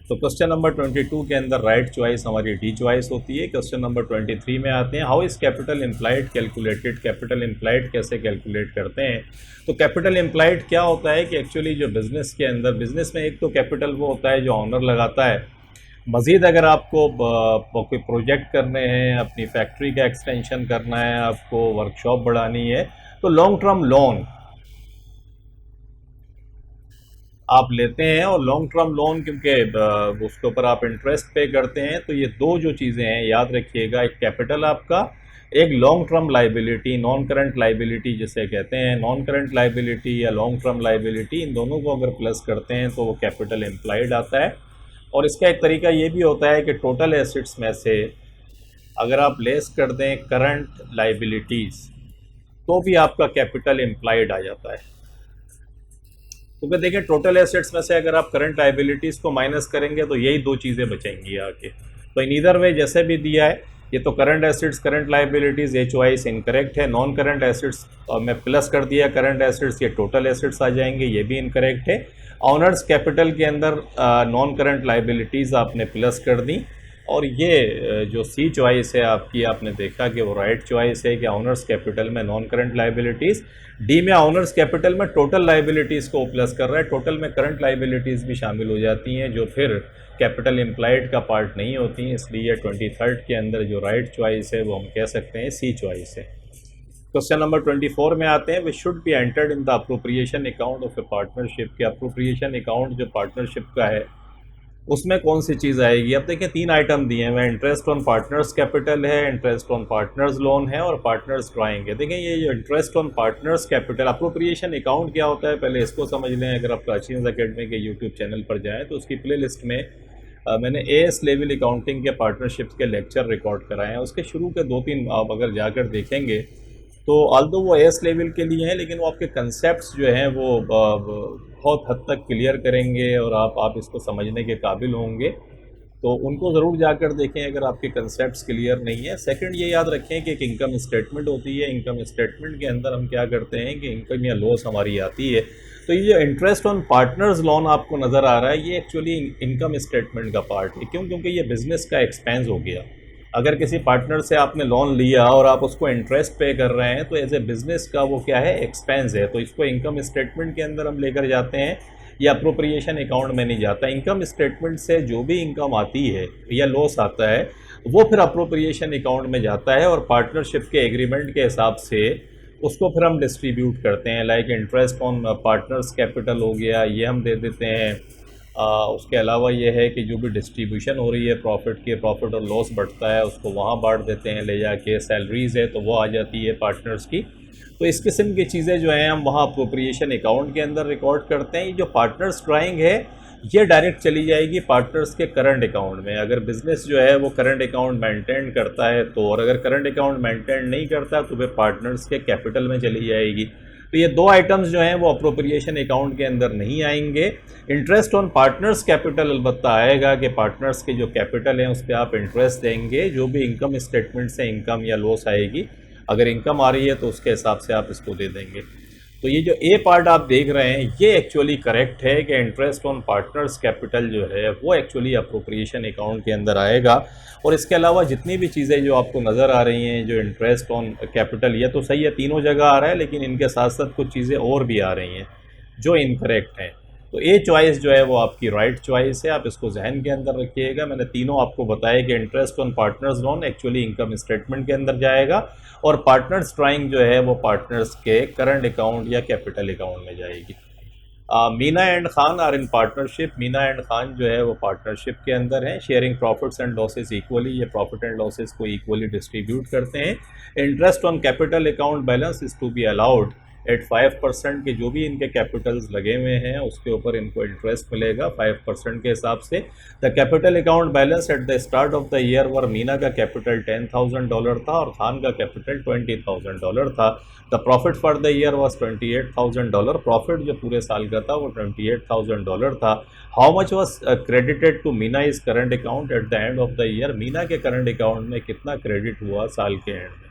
तो क्वेश्चन नंबर 22 के अंदर राइट चॉइस हमारी डी चॉइस होती है। क्वेश्चन नंबर 23 में आते हैं, how is capital implied calculated. Capital implied कैसे कैलकुलेट करते हैं। तो कैपिटल इम्प्लाइड क्या होता है कि एक्चुअली जो बिज़नेस के अंदर, बिज़नेस में एक तो कैपिटल वो होता है जो ऑनर लगाता है, मज़ीद अगर आपको कोई प्रोजेक्ट करने हैं, अपनी फैक्ट्री का एक्सटेंशन करना है, आपको वर्कशॉप बढ़ानी है, तो लॉन्ग टर्म लोन आप लेते हैं। और लॉन्ग टर्म लोन क्योंकि उसके ऊपर आप इंटरेस्ट पे करते हैं, तो ये दो जो चीज़ें हैं याद रखिएगा, एक कैपिटल आपका, एक long term liability, non current liability जिसे कहते हैं, नॉन करंट लाइबिलिटी या लॉन्ग टर्म लाइबिलिटी, इन दोनों को अगर प्लस करते हैं तो वो कैपिटल एम्प्लॉयड आता है। और इसका एक तरीका ये भी होता है कि टोटल एसेट्स में से अगर आप लेस कर दें करंट लाइबिलिटीज़, तो भी आपका कैपिटल एम्प्लॉयड आ जाता है। क्योंकि देखिए टोटल एसेट्स में से अगर आप करंट लाइबिलिटीज़ को माइनस करेंगे तो यही दो चीज़ें बचेंगी आके। तो इन ईदर वे जैसे भी दिया है, ये तो करंट एसेट्स करंट लाइबिलिटीज़, ये चॉइस इनकरेक्ट है। नॉन करंट एसेट्स में प्लस कर दिया करंट एसेट्स, ये टोटल एसेट्स आ जाएंगे, ये भी इनकरेक्ट है। ऑनर्स कैपिटल के अंदर नॉन करंट लाइबिलिटीज़ आपने प्लस कर दी, और ये जो सी चॉइस है आपकी, आपने देखा कि वो राइट चॉइस है कि ऑनर्स कैपिटल में नॉन करंट लाइबिलिटीज़, डी में ऑनर्स कैपिटल में टोटल लाइबिलिटीज़ को प्लस कर रहा है। टोटल में करंट लाइबिलिटीज़ भी शामिल हो जाती हैं जो फिर कैपिटल एम्प्लॉयड का पार्ट नहीं होती हैं, इसलिए 23rd के अंदर जो राइट चॉइस है वो हम कह सकते हैं सी चॉइस है। क्वेश्चन नंबर 24 में आते हैं, which should be entered in the appropriation account of A partnership. के अप्रोप्रिएशन अकाउंट जो पार्टनरशिप का है उसमें कौन सी चीज़ आएगी। अब देखिए तीन आइटम दिए हैं, इंटरेस्ट ऑन पार्टनर्स कैपिटल है, इंटरेस्ट ऑन पार्टनर्स लोन है, और पार्टनर्स ड्राइंग है। देखिए ये जो interest on partners capital, appropriation account क्या होता है पहले इसको समझ लें। अगर आप प्राचीन अकेडमी के यूट्यूब चैनल पर जाएँ तो उसकी प्ले लिस्ट में मैंने एएस लेवल अकाउंटिंग के पार्टनरशिप्स के लेक्चर रिकॉर्ड कराए हैं। उसके शुरू के 2-3 आप अगर जाकर देखेंगे तो ऑल्दो वो एएस लेवल के लिए हैं, लेकिन वो आपके कंसेप्ट्स जो हैं वो बहुत हद तक क्लियर करेंगे और आप इसको समझने के काबिल होंगे, तो उनको ज़रूर जाकर देखें अगर आपके कंसेप्ट्स क्लियर नहीं है। सेकंड ये याद रखें कि एक इनकम स्टेटमेंट होती है, इनकम स्टेटमेंट के अंदर हम क्या करते हैं कि इनकम या लॉस हमारी आती है। तो ये जो इंटरेस्ट ऑन पार्टनर्स लोन आपको नज़र आ रहा है, ये एक्चुअली इनकम स्टेटमेंट का पार्ट है। क्यों? क्योंकि ये बिज़नेस का एक्सपेंस हो गया। अगर किसी पार्टनर से आपने लोन लिया और आप उसको इंटरेस्ट पे कर रहे हैं, तो एज ए बिज़नेस का वो क्या है, एक्सपेंस है। तो इसको इनकम स्टेटमेंट के अंदर हम लेकर जाते हैं, या अप्रोप्रिएशन अकाउंट में नहीं जाता। इनकम स्टेटमेंट से जो भी इनकम आती है या लॉस आता है वो फिर अप्रोप्रिएशन अकाउंट में जाता है, और पार्टनरशिप के एग्रीमेंट के हिसाब से उसको फिर हम डिस्ट्रीब्यूट करते हैं। Like interest on partners capital हो गया, ये हम दे देते हैं। उसके अलावा ये है कि जो भी डिस्ट्रीब्यूशन हो रही है प्रॉफिट की, प्रॉफिट और लॉस बढ़ता है उसको वहाँ बांट देते हैं ले जाके। सैलरीज़ है तो वो आ जाती है पार्टनर्स की। तो इस किस्म की चीज़ें जो हैं हम वहाँ अप्रोप्रिएशन अकाउंट के अंदर रिकॉर्ड करते हैं। ये जो पार्टनर्स ड्राइंग है ये डायरेक्ट चली जाएगी पार्टनर्स के करंट अकाउंट में। अगर बिज़नेस जो है वो करंट अकाउंट मेंटेन करता है तो, और अगर करंट अकाउंट मेंटेन नहीं करता तो फिर पार्टनर्स के कैपिटल में चली जाएगी। तो ये दो आइटम्स जो हैं वो अप्रोप्रिएशन अकाउंट के अंदर नहीं आएंगे। इंटरेस्ट ऑन पार्टनर्स कैपिटल अलबत्ता आएगा कि पार्टनर्स के जो कैपिटल हैं उस पर आप इंटरेस्ट देंगे। जो भी इनकम स्टेटमेंट से इनकम या लॉस आएगी, अगर इनकम आ रही है तो उसके हिसाब से आप इसको दे देंगे। तो ये जो ए पार्ट आप देख रहे हैं ये एक्चुअली करेक्ट है कि इंटरेस्ट ऑन पार्टनर्स कैपिटल जो है वो एक्चुअली अप्रोप्रिएशन अकाउंट के अंदर आएगा। और इसके अलावा जितनी भी चीज़ें जो आपको नज़र आ रही हैं, जो इंटरेस्ट ऑन कैपिटल, ये तो सही है तीनों जगह आ रहा है, लेकिन इनके साथ साथ कुछ चीज़ें और भी आ रही हैं जो इनकरेक्ट हैं। तो ए चॉइस जो है वो आपकी राइट चॉइस है, आप इसको जहन के अंदर रखिएगा। मैंने तीनों आपको बताया कि interest on partners loan actually income statement के अंदर जाएगा, और पार्टनर्स ड्राइंग जो है वो पार्टनर्स के करंट अकाउंट या कैपिटल अकाउंट में जाएगी। Meena and Khan are in partnership. Meena and Khan जो है वो पार्टनरशिप के अंदर हैं। Sharing profits and losses equally, ये प्रॉफिट एंड लॉसेस को इक्वली डिस्ट्रीब्यूट करते हैं। Interest on capital account balance is to be allowed at 5%, के जो भी इनके कैपिटल्स लगे हुए हैं उसके ऊपर इनको इंटरेस्ट मिलेगा 5% के हिसाब से। The capital account balance at the start of the year वर, मीना का कैपिटल $10,000 था और खान का कैपिटल $20,000 था। The profit for the year was $28,000। Profit जो पूरे साल का था वो $28,000 था। How much was credited to Meena is current account at the end of the year. Meena के करंट अकाउंट में कितना क्रेडिट हुआ साल के एंड में।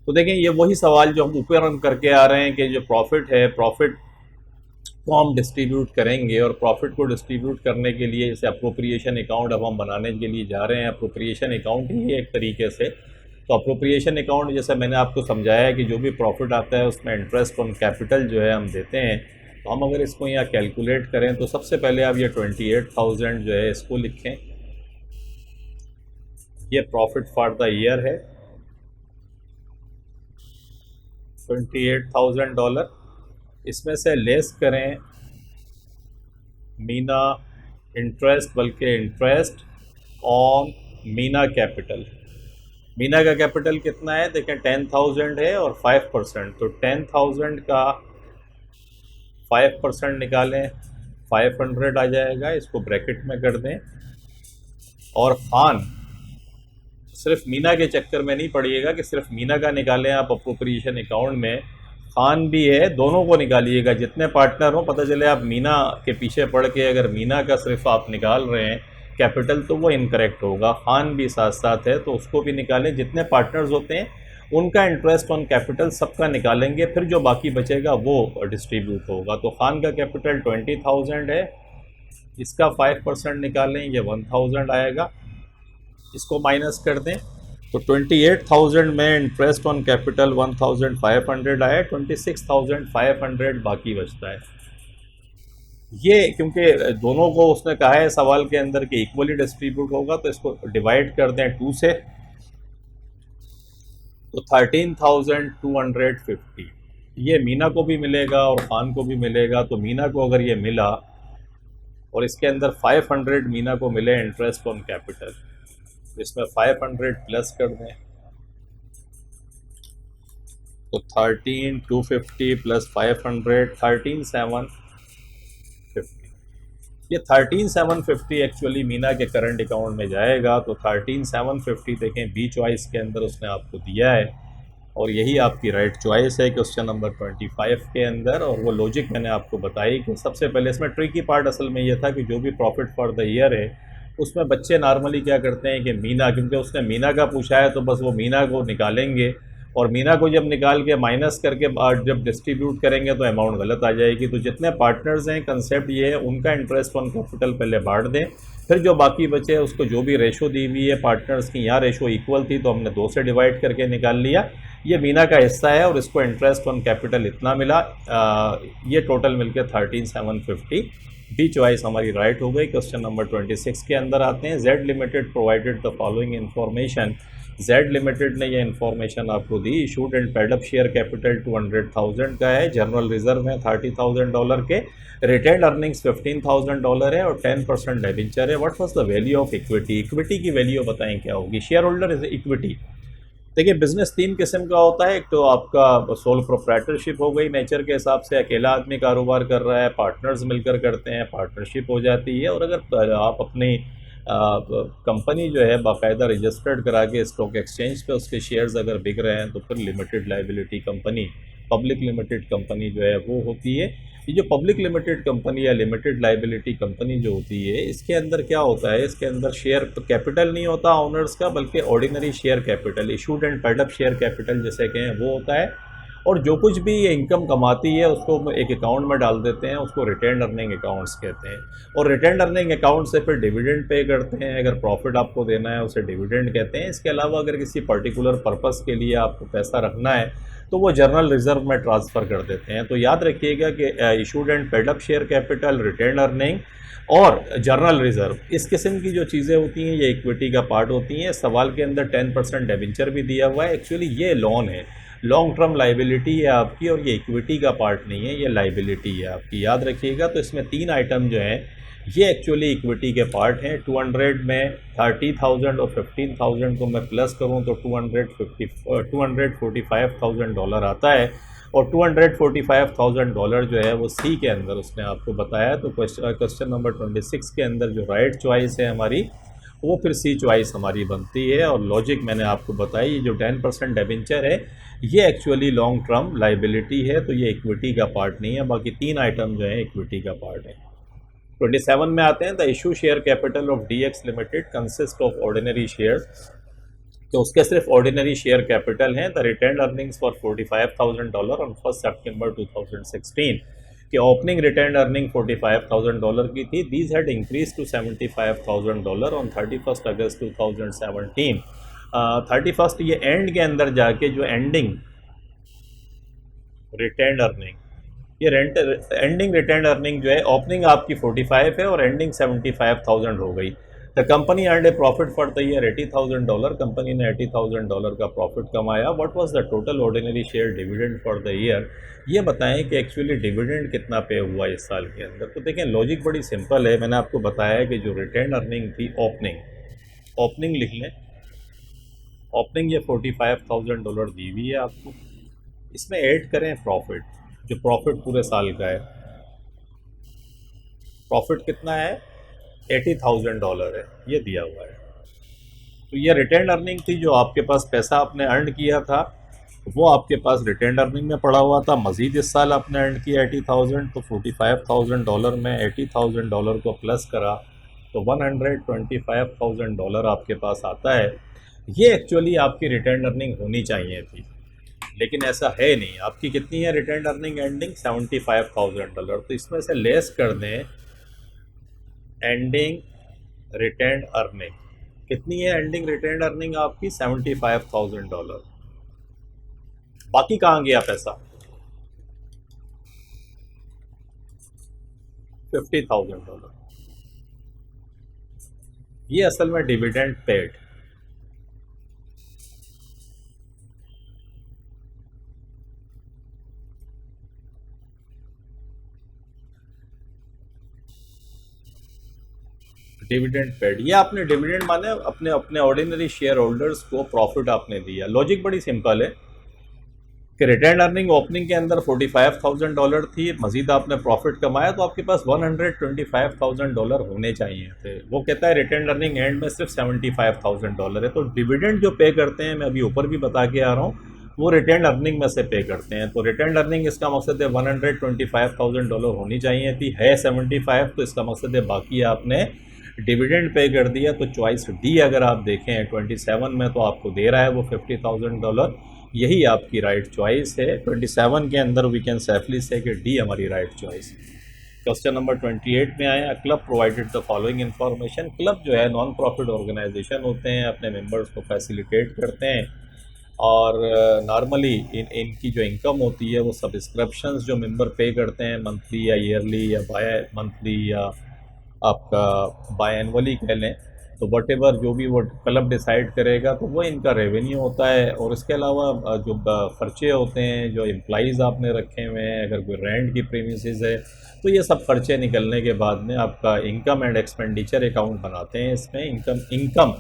तो देखें ये वही सवाल जो हम ऊपर हम करके आ रहे हैं कि जो प्रॉफिट है, प्रॉफिट को हम डिस्ट्रीब्यूट करेंगे, और प्रॉफिट को डिस्ट्रीब्यूट करने के लिए जैसे अप्रोप्रिएशन अकाउंट अब हम बनाने के लिए जा रहे हैं। अप्रोप्रिएशन अकाउंट ही है एक तरीके से। तो अप्रोप्रिएशन अकाउंट जैसे मैंने आपको समझाया है कि जो भी प्रॉफिट आता है उसमें इंटरेस्ट ऑन कैपिटल जो है हम देते हैं। तो हम अगर इसको यहाँ कैलकुलेट करें तो सबसे पहले आप ये 28,000 जो है इसको लिखें, ये प्रॉफिट फॉर द ईयर है $28,000। इसमें से लेस करें मीना इंटरेस्ट, बल्कि interest on Meena capital. Meena का कैपिटल कितना है देखें, 10,000 है और 5%, तो 10,000 का 5% निकालें, 500 आ जाएगा, इसको ब्रैकेट में कर दें। और खान, सिर्फ मीना के चक्कर में नहीं पड़िएगा कि सिर्फ मीना का निकालें आप अप्रोप्रिएशन अकाउंट में, खान भी है, दोनों को निकालिएगा। जितने पार्टनर हो, पता चले आप मीना के पीछे पड़ के अगर मीना का सिर्फ आप निकाल रहे हैं कैपिटल तो वो इनकरेक्ट होगा। खान भी साथ साथ है तो उसको भी निकालें। जितने पार्टनर्स होते हैं उनका इंटरेस्ट ऑन कैपिटल सबका निकालेंगे, फिर जो बाकी बचेगा वो डिस्ट्रीब्यूट होगा। तो खान का कैपिटल 20,000 है, इसका 5% निकालें, ये 1,000 आएगा, इसको माइनस कर दें तो 28,000 में इंटरेस्ट ऑन कैपिटल 1,500 आया, 26,500 बाकी बचता है। ये क्योंकि दोनों को उसने कहा है सवाल के अंदर कि इक्वली डिस्ट्रीब्यूट होगा, तो इसको डिवाइड कर दें 2 से, तो 13,250 ये मीना को भी मिलेगा और खान को भी मिलेगा। तो मीना को अगर ये मिला और इसके अंदर 500 मीना को मिले इंटरेस्ट ऑन कैपिटल, इसमें 500 प्लस कर दें तो 13,250 प्लस 500 13,750। ये 13,750 एक्चुअली मीना के करंट अकाउंट में जाएगा। तो 13,750 देखें बी चॉइस के अंदर उसने आपको दिया है और यही आपकी राइट चॉइस है क्वेश्चन नंबर 25 के अंदर। और वो लॉजिक मैंने आपको बताई कि सबसे पहले इसमें ट्रिकी पार्ट असल में ये था कि जो भी प्रॉफिट फॉर द ईयर है उसमें बच्चे नॉर्मली क्या करते हैं कि मीना, क्योंकि उसने मीना का पूछा है तो बस वो मीना को निकालेंगे और मीना को जब निकाल के माइनस करके जब डिस्ट्रीब्यूट करेंगे तो अमाउंट गलत आ जाएगी। तो जितने पार्टनर्स हैं कंसेप्ट ये है उनका इंटरेस्ट ऑन कैपिटल पहले बांट दें, फिर जो बाकी बचे उसको जो भी रेशो दी हुई है पार्टनर्स की, यहाँ रेशो इक्वल थी तो हमने 2 से डिवाइड करके निकाल लिया, ये मीना का हिस्सा है और इसको इंटरेस्ट ऑन कैपिटल इतना मिला। ये टोटल मिलके 13,750 बी चॉइस हमारी राइट हो गई। क्वेश्चन नंबर 26 के अंदर आते हैं। Z limited provided the following information. Z limited ने ये इन्फॉर्मेशन आपको दी। Issued and paid up share capital 200,000 का है, जनरल रिजर्व है $30,000 के, रिटेन अर्निंग्स $15,000 है और 10% डिबेंचर है। What was the value of equity? Equity की वैल्यू बताएं क्या होगी? Share holder is equity. देखिए बिजनेस 3 किस्म का होता है। एक तो आपका सोल प्रोप्राइटरशिप हो गई, नेचर के हिसाब से अकेला आदमी कारोबार कर रहा है, पार्टनर्स मिलकर करते हैं, पार्टनरशिप हो जाती है। और अगर आप अपनी कंपनी जो है बाकायदा रजिस्टर्ड करा के स्टॉक एक्सचेंज पे उसके शेयर्स अगर बिक रहे हैं तो फिर limited liability company, public limited company जो है वो होती है। ये जो पब्लिक लिमिटेड कंपनी या लिमिटेड लाइबिलिटी कंपनी जो होती है इसके अंदर क्या होता है, इसके अंदर शेयर कैपिटल नहीं होता ओनर्स का, बल्कि ordinary share capital, issued and paid up share capital जैसे कहें वो होता है। और जो कुछ भी ये इनकम कमाती है उसको एक अकाउंट में डाल देते हैं, उसको रिटेन अर्निंग अकाउंट्स कहते हैं। और रिटेन अर्निंग अकाउंट से फिर डिविडेंड पे करते हैं, अगर प्रॉफिट आपको देना है उसे डिविडेंड कहते हैं। इसके अलावा अगर किसी पर्टिकुलर पर्पस के लिए आपको पैसा रखना है तो वो जनरल रिजर्व में ट्रांसफ़र कर देते हैं। तो याद रखिएगा कि issued and paid up share capital, retained earning और जनरल रिजर्व, इस किस्म की जो चीज़ें होती हैं ये इक्विटी का पार्ट होती हैं। सवाल के अंदर 10% डिबेंचर भी दिया हुआ है। एक्चुअली ये लोन है, लॉन्ग टर्म लाइबिलिटी है आपकी, और ये इक्विटी का पार्ट नहीं है, ये लाइबिलिटी है आपकी, याद रखिएगा। तो इसमें 3 आइटम जो हैं ये एक्चुअली इक्विटी के पार्ट हैं। 200 में 30,000 और 15,000 को मैं प्लस करूं तो $245,000 आता है। और $245,000 जो है वो सी के अंदर उसने आपको बताया। तो क्वेश्चन नंबर 26 के अंदर जो राइट चॉइस है हमारी वो फिर सी चॉइस हमारी बनती है। और लॉजिक मैंने आपको बताई, ये जो 10% डिबेंचर है ये एक्चुअली लॉन्ग टर्म लाइबिलिटी है, तो ये इक्विटी का पार्ट नहीं है। बाकी 3 आइटम जो है इक्विटी का पार्ट है। 27 में आते हैं। The issue share capital of DX limited consist of ordinary shares, तो उसके सिर्फ ऑर्डिनरी शेयर कैपिटल हैं। The retained earnings for $45,000 on 1 September 2016 कि ओपनिंग रिटेन अर्निंग $45,000 की थी। These had increase to $75,000 on 31 August 2017। 31 ये एंड के अंदर जाके जो एंडिंग रिटेन अर्निंग ये रेंट एंडिंग रिटेन अर्निंग जो है, ओपनिंग आपकी 45 है और एंडिंग 75,000 हो गई। The company earned A profit for the year $80,000। Company ने $80,000 का प्रॉफिट कमाया। What was the total ordinary share dividend for the year? ये बताएं कि एक्चुअली डिविडेंड कितना पे हुआ इस साल के अंदर। तो देखें, लॉजिक बड़ी सिंपल है। मैंने आपको बताया कि जो रिटेन अर्निंग थी, ओपनिंग लिख लें। ओपनिंग ये $45,000 दी हुई है आपको। इसमें ऐड करें प्रॉफिट, जो प्रॉफिट पूरे साल का है। प्रॉफिट कितना है? $80,000 है, ये दिया हुआ है। तो ये रिटेन अर्निंग थी, जो आपके पास पैसा आपने अर्न किया था वो आपके पास रिटेन अर्निंग में पड़ा हुआ था। मज़ीद इस साल आपने अर्न किया 80,000, तो $45,000 में $80,000 को प्लस करा तो $125,000 आपके पास आता है। ये एक्चुअली आपकी रिटेन अर्निंग होनी चाहिए थी, लेकिन ऐसा है नहीं। आपकी कितनी है रिटेन अर्निंग एंडिंग? $75,000। तो इसमें से लेस कर दें एंडिंग रिटेन अर्निंग। कितनी है एंडिंग रिटेन अर्निंग आपकी? $75,000। बाकी कहाँ गया पैसा? $50,000। ये असल में डिविडेंड पेड। डिविडेंड पेड, ये आपने डिविडेंड माने अपने अपने ऑर्डिनरी शेयर होल्डर्स को प्रॉफिट आपने दिया। लॉजिक बड़ी सिंपल है कि रिटेन अर्निंग ओपनिंग के अंदर $45,000 थी, मजीद आपने प्रॉफिट कमाया तो आपके पास $125,000 होने चाहिए थे। वो कहता है रिटेन अर्निंग एंड में सिर्फ $75,000 है। तो डिविडेंड जो पे करते हैं, मैं अभी ऊपर भी बता के आ रहा हूँ, वो रिटेन अर्निंग में से पे करते हैं। तो रिटेन अर्निंग इसका मकसद है $125,000 होनी चाहिए थी, है 75, तो इसका मकसद है बाकी आपने डिविडेंड पे कर दिया। तो चॉइस डी अगर आप देखें 27 में, तो आपको दे रहा है वो $50,000। यही आपकी राइट चॉइस है। 27 के अंदर वी कैन सेफली से कि डी हमारी राइट चॉइस। क्वेश्चन नंबर 28 में आया, club provided the following information. Club जो है नॉन प्रॉफिट ऑर्गेनाइजेशन होते हैं, अपने मेंबर्स को फैसिलिटेट करते हैं और नॉर्मली इनकी जो इनकम होती है वो सब्सक्रिप्शंस जो मेंबर पे करते हैं मंथली या ईयरली या बाय मंथली या आपका बाय एनुअली कह लें, तो वट एवर जो भी वो क्लब डिसाइड करेगा तो वो इनका रेवेन्यू होता है। और इसके अलावा जो खर्चे होते हैं, जो एम्प्लॉइज़ आपने रखे हुए हैं, अगर कोई रेंट की प्रीमिसेस है तो ये सब खर्चे निकलने के बाद में आपका इनकम एंड एक्सपेंडिचर अकाउंट बनाते हैं। इसमें इनकम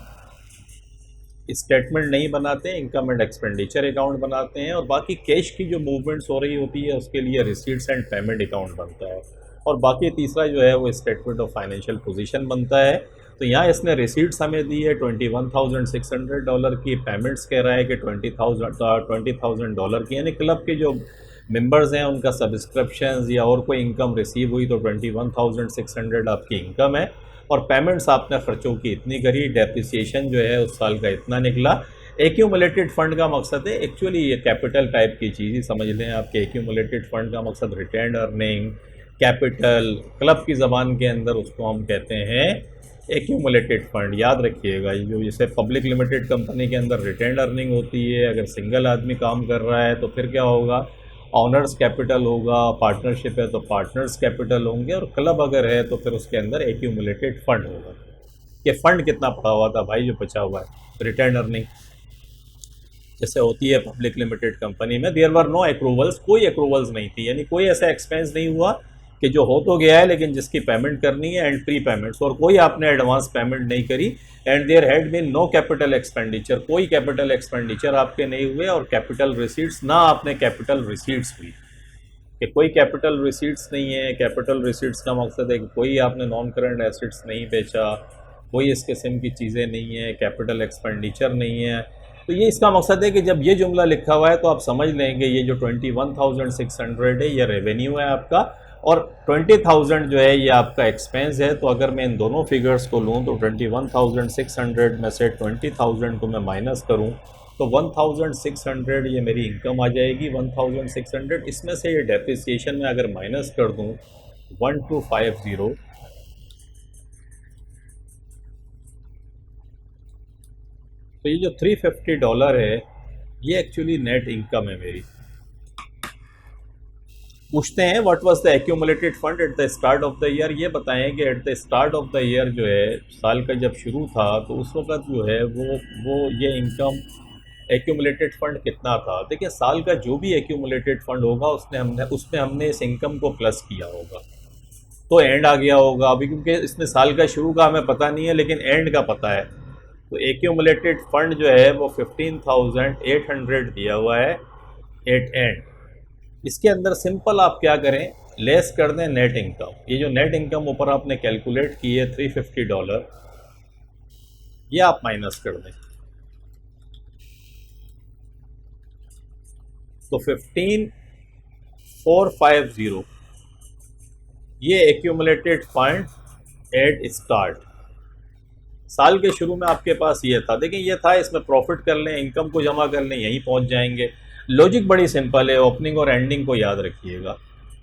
स्टेटमेंट नहीं बनाते हैं, इनकम एंड एक्सपेंडिचर अकाउंट बनाते हैं। और बाकी कैश की जो मूवमेंट्स हो रही होती है उसके लिए रिसीट्स एंड पेमेंट अकाउंट बनता है। और बाकी तीसरा जो है वो स्टेटमेंट ऑफ फाइनेंशियल पोजीशन बनता है। तो यहाँ इसने रिसीट्स हमें दी है $21,600 की, पेमेंट्स कह रहा है कि $20,000 की, यानी क्लब के जो मेंबर्स हैं उनका सब्सक्रिप्शंस या और कोई इनकम रिसीव हुई तो 21,600 आपकी इनकम है। और पेमेंट्स आपने खर्चों की इतनी करी, डेप्रिसिएशन जो है उस साल का इतना निकला। एक्यूमुलेटेड फंड का मकसद है, एक्चुअली ये कैपिटल टाइप की चीज़ ही समझ लें आपके। एक्यूमुलेटेड फंड का मकसद रिटेन अर्निंग, कैपिटल, क्लब की ज़बान के अंदर उसको हम कहते हैं एक्यूमुलेटेड फंड। याद रखिएगा, ये जो जैसे पब्लिक लिमिटेड कंपनी के अंदर रिटेन अर्निंग होती है, अगर सिंगल आदमी काम कर रहा है तो फिर क्या होगा, ऑनर्स कैपिटल होगा, पार्टनरशिप है तो पार्टनर्स कैपिटल होंगे, और क्लब अगर है तो फिर उसके अंदर एक्यूमुलेटेड फंड होगा। ये फंड कितना पड़ा हुआ था भाई जो बचा हुआ है? रिटेन अर्निंग जैसे होती है पब्लिक लिमिटेड कंपनी में, देयर वर नो एक्रूवल्स, कोई एक्रूवल्स नहीं थी, यानी कोई ऐसा एक्सपेंस नहीं हुआ कि जो हो तो गया है लेकिन जिसकी पेमेंट करनी है, एंड प्री पेमेंट्स, और कोई आपने एडवांस पेमेंट नहीं करी। And there had been no capital expenditure, कोई कैपिटल एक्सपेंडिचर आपके नहीं हुए, और कैपिटल रिसीट्स ना आपने कैपिटल रिसीट्स हुई, कि कोई कैपिटल रिसीट्स नहीं है। कैपिटल रिसीट्स का मकसद है कि कोई आपने नॉन करंट एसेट्स नहीं बेचा, कोई इस किस्म की चीज़ें नहीं है, कैपिटल एक्सपेंडिचर नहीं है। तो ये इसका मकसद है कि जब ये जुमला लिखा हुआ है तो आप समझ लेंगे ये जो 21,600 है ये रेवेन्यू है आपका, और 20,000 जो है ये आपका एक्सपेंस है। तो अगर मैं इन दोनों फिगर्स को लूँ तो 21,600 में से 20,000 को मैं माइनस करूँ तो 1,600 ये मेरी इनकम आ जाएगी। 1,600 इसमें से ये डेप्रिसिएशन में अगर माइनस कर दूँ 1250, तो ये जो $350 है ये एक्चुअली नेट इनकम है मेरी। पूछते हैं what was the accumulated fund at the start of the year. ये बताएं कि at the start of the year जो है, साल का जब शुरू था तो उस वक्त जो है वो ये इनकम एक्यूमुलेटेड फंड कितना था। देखिए, साल का जो भी एक्यूमुलेटेड फंड होगा उसमें हमने इस इनकम को प्लस किया होगा, तो एंड आ गया होगा। अभी क्योंकि इसमें साल का शुरू का हमें पता नहीं है लेकिन एंड का पता है, तो एक्यूमुलेटेड फंड जो है वो 15,800 दिया हुआ है एट एंड। इसके अंदर सिंपल आप क्या करें, लेस कर दें नेट इनकम। ये जो नेट इनकम ऊपर आपने कैलकुलेट की है $350, ये आप माइनस कर दें, तो 15,450 ये एक्यूमुलेटेड फंड एट स्टार्ट। साल के शुरू में आपके पास ये था, देखिए ये था, इसमें प्रॉफिट कर लें, इनकम को जमा कर लें, यहीं पहुंच जाएंगे। लॉजिक बड़ी सिंपल है, ओपनिंग और एंडिंग को याद रखिएगा।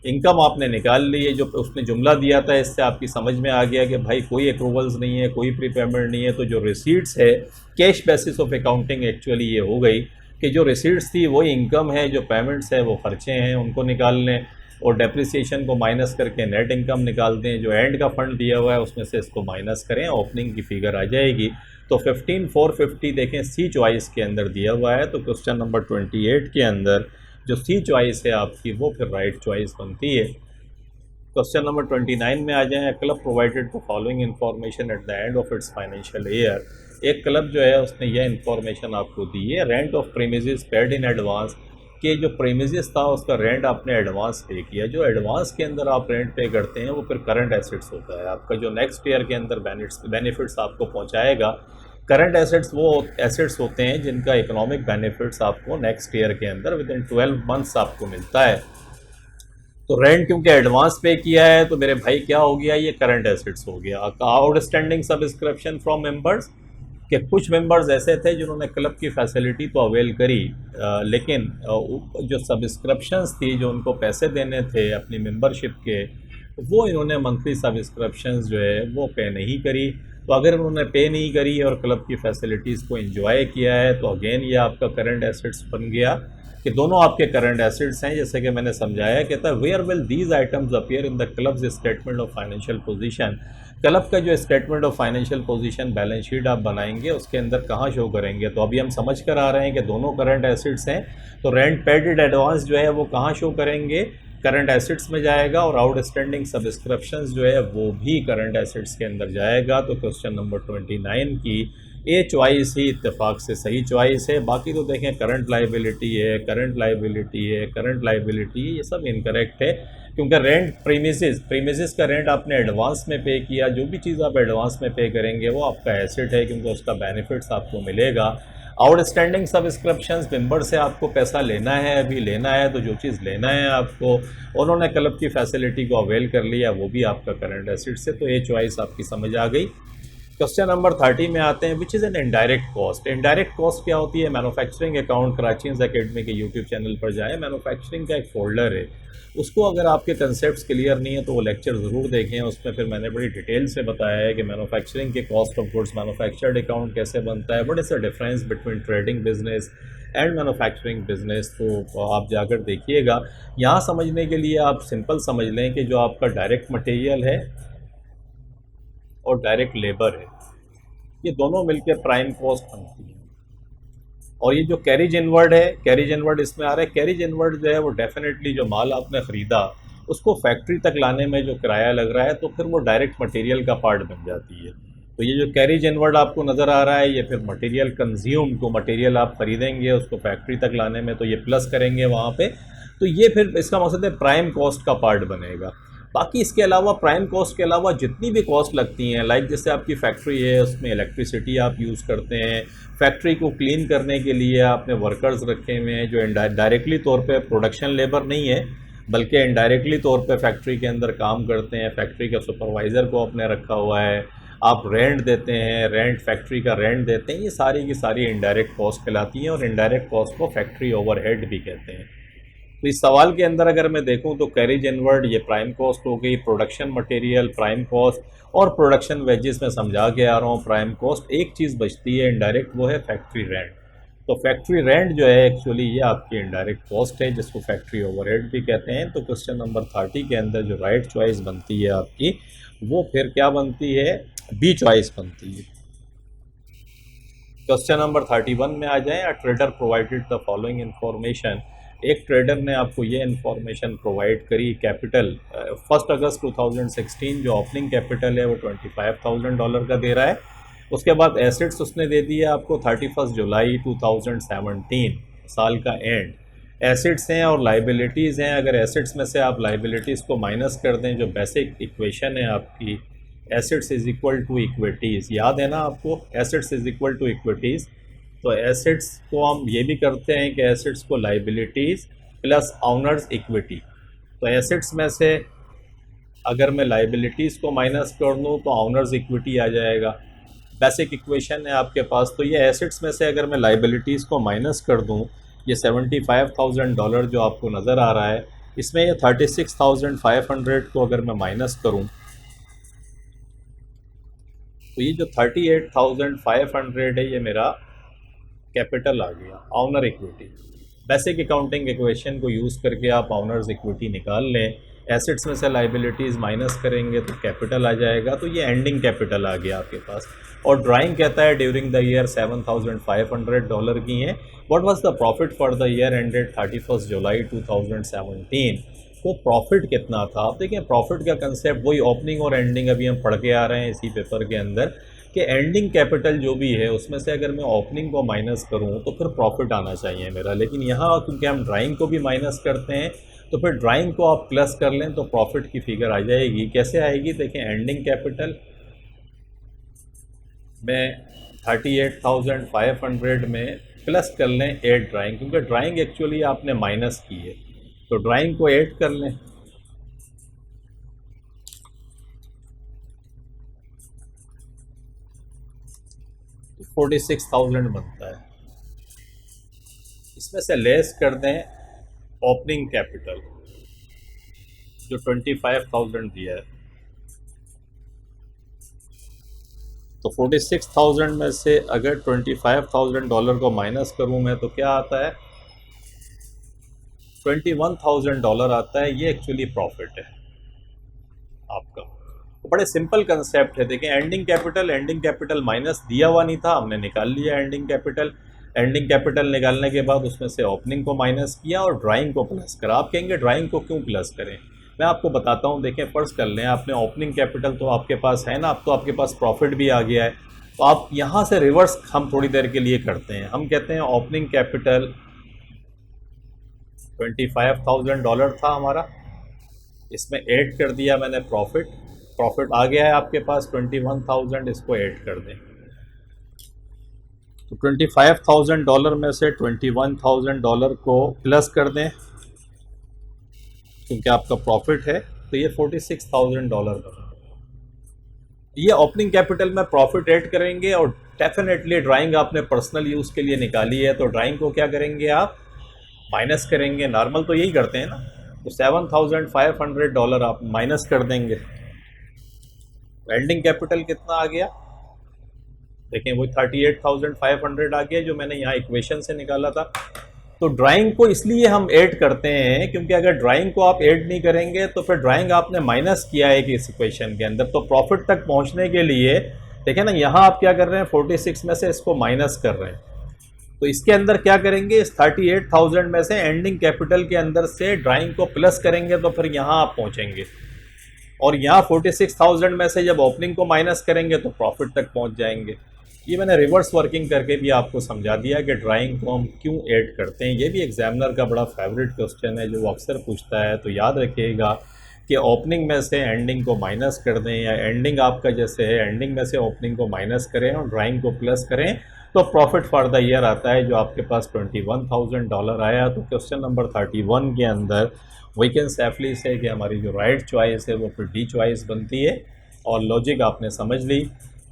इनकम आपने निकाल ली है, जो उसने जुमला दिया था इससे आपकी समझ में आ गया कि भाई कोई अप्रूवल्स नहीं है, कोई प्रीपेमेंट नहीं है, तो जो रिसीट्स है cash basis of accounting actually ये हो गई कि जो रिसीट्स थी वही इनकम है, जो पेमेंट्स है वो खर्चे हैं, उनको निकाल लें और डेप्रिसिएशन को माइनस करके नेट इनकम निकाल दें। जो एंड का फंड दिया हुआ है उसमें से इसको माइनस करें, ओपनिंग की फिगर आ जाएगी। तो 15,450 देखें सी चॉइस के अंदर दिया हुआ है, तो क्वेश्चन नंबर 28 के अंदर जो सी चॉइस है आपकी वो फिर राइट चॉइस बनती है। क्वेश्चन नंबर 29 में आ जाएं। Club provided the following information at the end of its financial year. एक क्लब जो है उसने यह इन्फॉर्मेशन आपको दी है, rent of premises paid in advance, कि जो प्रीमिसेस था उसका रेंट आपने एडवांस पे किया। जो एडवांस के अंदर आप रेंट पे करते हैं वो फिर करंट एसेट्स होता है आपका, जो नेक्स्ट ईयर के अंदर बेनिफिट्स आपको पहुंचाएगा। करंट एसेट्स वो एसेट्स होते हैं जिनका इकोनॉमिक बेनिफिट्स आपको नेक्स्ट ईयर के अंदर विद इन 12 मंथ्स आपको मिलता है। तो रेंट क्योंकि एडवांस पे किया है तो मेरे भाई क्या हो गया, ये करंट एसेट्स हो गया। आउटस्टैंडिंग सब्सक्रिप्शन फ्रॉम मेंबर्स, कि कुछ मेंबर्स ऐसे थे जिन्होंने क्लब की फैसिलिटी तो अवेल करी, लेकिन जो सब्सक्रिप्शंस थी, जो उनको पैसे देने थे अपनी मेंबरशिप के, वो इन्होंने मंथली सब्सक्रिप्शंस जो है वो पे नहीं करी। तो अगर उन्होंने पे नहीं करी और क्लब की फैसिलिटीज़ को एंजॉय किया है तो अगेन ये आपका करंट एसेट्स बन गया, कि दोनों आपके करंट एसेट्स हैं। जैसे कि मैंने समझाया, कहता है where will these items appear in the club's statement of financial position. Club का जो statement of financial position balance sheet आप बनाएंगे उसके अंदर कहाँ शो करेंगे। तो अभी हम समझ कर आ रहे हैं कि दोनों करंट एसेट्स हैं, तो रेंट पेड एडवांस जो है वो कहाँ शो करेंगे, करंट एसेट्स में जाएगा, और आउटस्टैंडिंग सब्सक्रिप्शंस जो है वो भी करंट एसेट्स के अंदर जाएगा। तो क्वेश्चन नंबर 29 की ए चॉइस ही इत्तेफाक से सही चॉइस है। बाकी तो देखें करंट लाइबिलिटी है, करंट लाइबिलिटी है, करंट लाइबिलिटी है, ये सब इनकरेक्ट है, क्योंकि रेंट प्रीमिसेस का रेंट आपने एडवांस में पे किया। जो भी चीज़ आप एडवांस में पे करेंगे वो आपका एसेट है, क्योंकि उसका बेनिफिट्स आपको मिलेगा। आउटस्टैंडिंग सब्सक्रिप्शंस, मेंबर से आपको पैसा लेना है, अभी लेना है, तो जो चीज़ लेना है आपको, उन्होंने क्लब की फैसिलिटी को अवेल कर लिया, वो भी आपका करंट एसेट से। तो ये चॉइस आपकी समझ आ गई। क्वेश्चन नंबर 30 में आते हैं, which is an indirect cost. Indirect cost क्या होती है? मैन्युफैक्चरिंग अकाउंट कराचीज एकेडमी के यूट्यूब चैनल पर जाएं, मैन्युफैक्चरिंग का एक फोल्डर है, उसको अगर आपके कंसेप्ट्स क्लियर नहीं है तो वो लेक्चर ज़रूर देखें। उसमें फिर मैंने बड़ी डिटेल से बताया है कि मैन्युफैक्चरिंग के cost of goods, manufactured account कैसे बनता है, what is the difference between trading business and manufacturing business. तो आप जाकर देखिएगा। यहाँ समझने के लिए आप सिंपल समझ लें कि जो आपका डायरेक्ट मटेरियल है और डायरेक्ट लेबर है, ये दोनों मिलकर प्राइम कॉस्ट बनती है। और ये जो कैरिज इनवर्ड है, कैरिज इनवर्ड इसमें आ रहा है, कैरिज इनवर्ड जो है वो डेफिनेटली जो माल आपने ख़रीदा उसको फैक्ट्री तक लाने में जो किराया लग रहा है, तो फिर वो डायरेक्ट मटेरियल का पार्ट बन जाती है। तो ये जो कैरिज इनवर्ड आपको नज़र आ रहा है, ये फिर मटेरियल कंज्यूम को, मटेरियल आप ख़रीदेंगे उसको फैक्ट्री तक लाने में, तो ये प्लस करेंगे वहाँ पे, तो ये फिर इसका मकसद है प्राइम कॉस्ट का पार्ट बनेगा। बाकी इसके अलावा प्राइम कॉस्ट के अलावा जितनी भी कॉस्ट लगती हैं, लाइक जैसे आपकी फैक्ट्री है उसमें इलेक्ट्रिसिटी आप यूज़ करते हैं, फैक्ट्री को क्लीन करने के लिए आपने वर्कर्स रखे हुए हैं जो डायरेक्टली तौर पे प्रोडक्शन लेबर नहीं है बल्कि इनडायरेक्टली तौर पे फैक्ट्री के अंदर काम करते हैं। फैक्ट्री के सुपरवाइज़र को आपने रखा हुआ है, आप रेंट देते हैं, रेंट फैक्ट्री का रेंट देते हैं, ये सारी की सारी इनडायरेक्ट कॉस्ट कहलाती हैं और इनडायरेक्ट कॉस्ट को फैक्ट्री ओवरहेड भी कहते हैं। तो इस सवाल के अंदर अगर मैं देखूं तो कैरिज इनवर्ड ये प्राइम कॉस्ट हो गई, प्रोडक्शन मटेरियल प्राइम कॉस्ट, और प्रोडक्शन वेजेस में समझा के आ रहा हूँ प्राइम कॉस्ट। एक चीज़ बचती है इनडायरेक्ट, वो है फैक्ट्री रेंट। तो फैक्ट्री रेंट जो है एक्चुअली ये आपकी इनडायरेक्ट कॉस्ट है, जिसको फैक्ट्री ओवरहेड भी कहते हैं। तो क्वेश्चन नंबर 30 के अंदर जो राइट चॉइस बनती है आपकी, वो फिर क्या बनती है, बी चॉइस बनती है। क्वेश्चन नंबर 31 में आ जाएं। A trader provided the following information. एक ट्रेडर ने आपको ये इन्फॉर्मेशन प्रोवाइड करी, कैपिटल 1 अगस्त 2016 जो ओपनिंग कैपिटल है वो $25,000 का दे रहा है। उसके बाद एसेट्स उसने दे दिए आपको 31 जुलाई 2017 साल का एंड। एसेट्स हैं और लाइबिलिटीज़ हैं। अगर एसेट्स में से आप लाइबिलिटीज़ को माइनस कर दें, जो बेसिक इक्वेशन है आपकी, assets is equal to equities, याद है ना आपको, assets is equal to equities. तो एसेट्स को हम ये भी करते हैं कि एसेट्स को लाइबिलिटीज़ प्लस ऑनर्स इक्विटी। तो एसेट्स में से अगर मैं लाइबिलिटीज़ को माइनस कर दूँ तो ऑनर्स इक्विटी आ जाएगा। बेसिक इक्वेशन है आपके पास। तो ये एसेट्स में से अगर मैं लाइबिलिटीज़ को माइनस कर दूँ, ये $75,000 जो आपको नज़र आ रहा है, इसमें ये 36,500 को अगर मैं माइनस करूँ तो ये जो 38,500 है ये मेरा कैपिटल आ गया, honour equity. Basic accounting equation को यूज़ करके आप ऑनर्स इक्विटी निकाल लें। एसेट्स में से लाइबिलिटीज़ माइनस करेंगे तो कैपिटल आ जाएगा। तो ये एंडिंग कैपिटल आ गया आपके पास। और ड्राइंग कहता है ड्यूरिंग द ईयर $7,500 की है। What was the profit for the year ended 31 जुलाई 2017। तो प्रॉफिट कितना था। आप देखें प्रॉफिट का कंसेप्ट वही ओपनिंग और एंडिंग अभी हम पढ़ के आ रहे हैं इसी पेपर के अंदर, कि एंडिंग कैपिटल जो भी है उसमें से अगर मैं ओपनिंग को माइनस करूं तो फिर प्रॉफिट आना चाहिए मेरा। लेकिन यहाँ क्योंकि हम ड्राइंग को भी माइनस करते हैं तो फिर ड्राइंग को आप प्लस कर लें तो प्रॉफिट की फिगर आ जाएगी। कैसे आएगी, देखें एंडिंग कैपिटल में 38,500 में प्लस कर लें 8 ड्राइंग, क्योंकि ड्राइंग एक्चुअली आपने माइनस की है। तो ड्राइंग को 8 कर लें, तो 46,000 बनता है। इसमें से लेस कर दें ओपनिंग कैपिटल जो 25,000 दिया है। तो 46,000 में से अगर $25,000 को माइनस करूं मैं तो क्या आता है, $21,000 आता है। ये एक्चुअली प्रॉफिट है आपका। तो बड़े सिंपल कंसेप्ट है। देखिए एंडिंग कैपिटल माइनस दिया हुआ नहीं था, हमने निकाल लिया एंडिंग कैपिटल। एंडिंग कैपिटल निकालने के बाद उसमें से ओपनिंग को माइनस किया और ड्राइंग को प्लस करा। आप कहेंगे ड्राइंग को क्यों प्लस करें, मैं आपको बताता हूँ। देखें फर्स्ट कर लें, आपने ओपनिंग कैपिटल तो आपके पास है ना, अब तो आपके पास प्रॉफिट भी आ गया है। तो आप यहाँ से रिवर्स हम थोड़ी देर के लिए करते हैं। हम कहते हैं ओपनिंग कैपिटल $25,000 था हमारा, इसमें 8 कर दिया मैंने प्रॉफिट आ गया है आपके पास 21,000, इसको 8 कर दें। तो $25,000 में से $21,000 को प्लस कर दें क्योंकि आपका प्रॉफिट है, तो ये $46,000 बना। ये ओपनिंग कैपिटल में प्रॉफिट ऐड करेंगे और डेफिनेटली ड्राइंग आपने पर्सनल यूज़ के लिए निकाली है, तो ड्राइंग को क्या करेंगे आप माइनस करेंगे। नॉर्मल तो यही करते हैं ना। तो $7,500 आप माइनस कर देंगे। एंडिंग कैपिटल कितना आ गया, देखें वो 38,500 आ गया जो मैंने यहाँ इक्वेशन से निकाला था। तो ड्राइंग को इसलिए हम ऐड करते हैं क्योंकि अगर ड्राइंग को आप ऐड नहीं करेंगे तो फिर ड्राइंग आपने माइनस किया है कि इस इक्वेशन के अंदर। तो प्रॉफिट तक पहुँचने के लिए देखें ना, यहाँ आप क्या कर रहे हैं 46 में से इसको माइनस कर रहे हैं। तो इसके अंदर क्या करेंगे, इस 38,000 में से एंडिंग कैपिटल के अंदर से ड्राइंग को प्लस करेंगे तो फिर यहाँ आप पहुँचेंगे। और यहाँ 46,000 में से जब ओपनिंग को माइनस करेंगे तो प्रॉफिट तक पहुँच जाएंगे। ये मैंने रिवर्स वर्किंग करके भी आपको समझा दिया कि ड्राइंग को हम क्यों ऐड करते हैं। ये भी एग्जामिनर का बड़ा फेवरेट क्वेश्चन है जो वो अक्सर पूछता है। तो याद रखिएगा कि ओपनिंग में से एंडिंग को माइनस कर दें, या एंडिंग आपका जैसे है एंडिंग में से ओपनिंग को माइनस करें और ड्राइंग को प्लस करें तो प्रॉफिट फॉर द ईयर आता है जो आपके पास $21,000 आया। तो क्वेश्चन नंबर 31 के अंदर वी कैन सेफली से कि हमारी जो राइट चॉइस है वो फिर डी चॉइस बनती है। और लॉजिक आपने समझ ली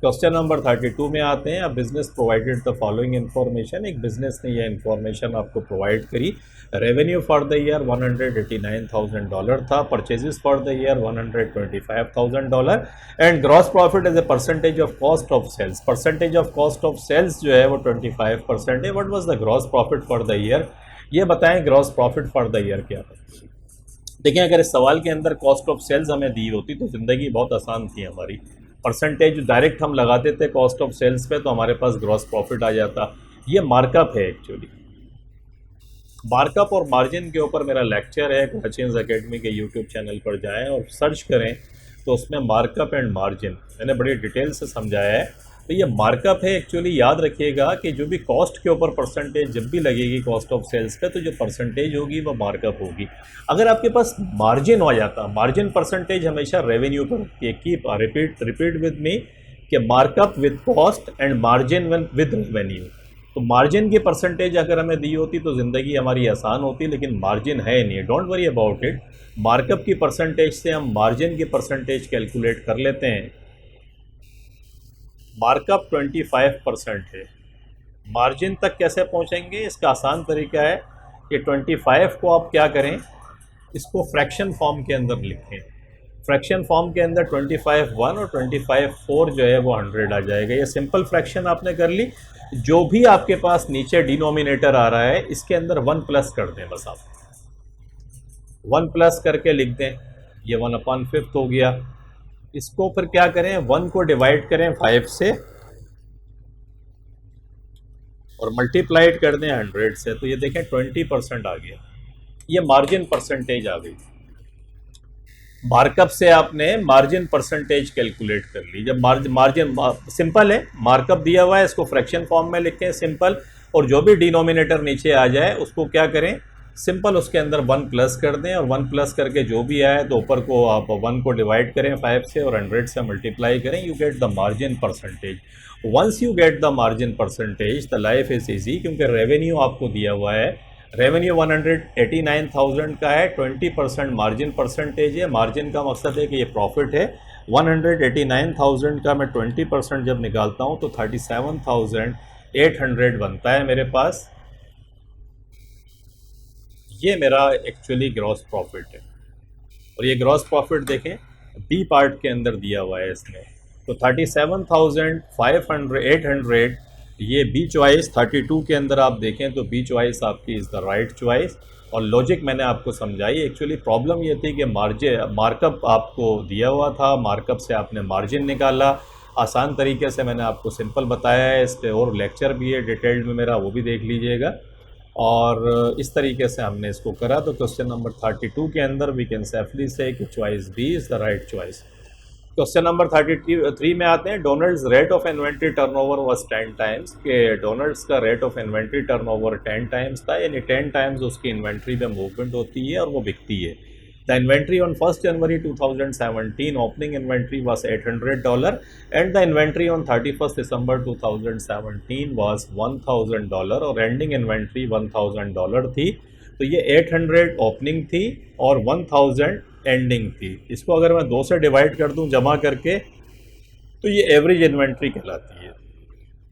क्वेश्चन नंबर 32 में आते हैं। अब business provided the following information, एक बिजनेस ने यह इन्फॉर्मेशन आपको प्रोवाइड करी। रेवेन्यू फॉर द ईयर $189,000 था, purchases for the year $125,000 and gross profit as a percentage of cost of sales, percentage of cost of sales जो है वो 25% है। What was the gross profit for the year, ये बताएं gross profit for the year क्या था। देखिए अगर इस सवाल के अंदर कॉस्ट ऑफ सेल्स हमें दी होती तो ज़िंदगी बहुत आसान थी हमारी। परसेंटेज डायरेक्ट हम लगाते थे कॉस्ट ऑफ सेल्स पे तो हमारे पास ग्रॉस प्रॉफिट आ जाता। ये मार्कअप है एक्चुअली। मार्कअप और मार्जिन के ऊपर मेरा लेक्चर है, कोचिंग्स एकेडमी के यूट्यूब चैनल पर जाएं और सर्च करें तो उसमें मार्कअप एंड मार्जिन मैंने बड़ी डिटेल से समझाया है। तो ये मार्कअप है एक्चुअली। याद रखिएगा कि जो भी कॉस्ट के ऊपर परसेंटेज जब भी लगेगी कॉस्ट ऑफ सेल्स पे तो जो परसेंटेज होगी वो मार्कअप होगी। अगर आपके पास मार्जिन हो जाता, मार्जिन परसेंटेज हमेशा रेवेन्यू पर होती है। कीप रिपीट विद मी कि markup with cost and margin with revenue. तो मार्जिन की परसेंटेज अगर हमें दी होती तो ज़िंदगी हमारी आसान होती, लेकिन मार्जिन है नहीं। Don't worry about it. Markup की परसेंटेज से हम मार्जिन की परसेंटेज कैलकुलेट कर लेते हैं। मार्कअप 25% है। मार्जिन तक कैसे पहुंचेंगे, इसका आसान तरीका है कि 25 को आप क्या करें, इसको फ्रैक्शन फॉर्म के अंदर लिखें। फ्रैक्शन फॉर्म के अंदर 25 1 और 25 4 जो है वो 100 आ जाएगा। ये सिंपल फ्रैक्शन आपने कर ली। जो भी आपके पास नीचे डिनोमिनेटर आ रहा है इसके अंदर 1 प्लस कर दें, बस आप 1 प्लस करके लिख दें। ये 1/5 हो गया। इसको फिर क्या करें, 1 को डिवाइड करें 5 से और मल्टीप्लाइड कर दें 100 से। तो ये देखें 20% आ गया। ये मार्जिन परसेंटेज आ गई। मार्कअप से आपने मार्जिन परसेंटेज कैलकुलेट कर ली। जब मार्जिन सिंपल है, मार्कअप दिया हुआ है, इसको फ्रैक्शन फॉर्म में लिखें सिंपल, और जो भी डिनोमिनेटर नीचे आ जाए उसको क्या करें, सिंपल उसके अंदर 1 प्लस कर दें और 1 प्लस करके जो भी आए तो ऊपर को आप 1 को डिवाइड करें 5 से और 100 से मल्टीप्लाई करें। You get the margin percentage. Once you get the margin percentage the life is easy, क्योंकि रेवेन्यू आपको दिया हुआ है। रेवेन्यू 189,000 का है, 20% मार्जिन परसेंटेज है। मार्जिन का मकसद है कि ये प्रॉफिट है। 189,000 का मैं 20% जब निकालता हूँ तो 37,800 बनता है मेरे पास। ये मेरा एक्चुअली ग्रॉस प्रॉफिट है। और ये ग्रॉस प्रॉफिट देखें बी पार्ट के अंदर दिया हुआ है इसमें। तो 37,800 ये बी चॉइस। 32 के अंदर आप देखें तो बी चॉइस आपकी इज़ द राइट चॉइस। और लॉजिक मैंने आपको समझाई। एक्चुअली प्रॉब्लम ये थी कि मार्कअप आपको दिया हुआ था, मार्कअप से आपने मार्जिन निकाला। आसान तरीके से मैंने आपको सिंपल बताया है। इस पर और लेक्चर भी है डिटेल्ड में मेरा, वो भी देख लीजिएगा। और इस तरीके से हमने इसको करा। तो क्वेश्चन नंबर 32 के अंदर वी कैन सेफली से कि choice B is the right choice. Question number 33 में आते हैं। Donald's rate of inventory turnover was 10 times, के डोनल्ड्स का rate of inventory turnover 10 times था, यानी 10 टाइम्स उसकी इन्वेंट्री में मूवमेंट होती है और वो बिकती है। The inventory on 1 January 2017 opening inventory was $800 and the inventory on 31 December 2017 was $1,000 और एंडिंग इन्वेंट्री $1,000 थी। तो ये 800 ओपनिंग थी और 1000 एंडिंग थी। इसको अगर मैं 2 से डिवाइड कर दूं जमा करके तो ये एवरेज इन्वेंट्री कहलाती है।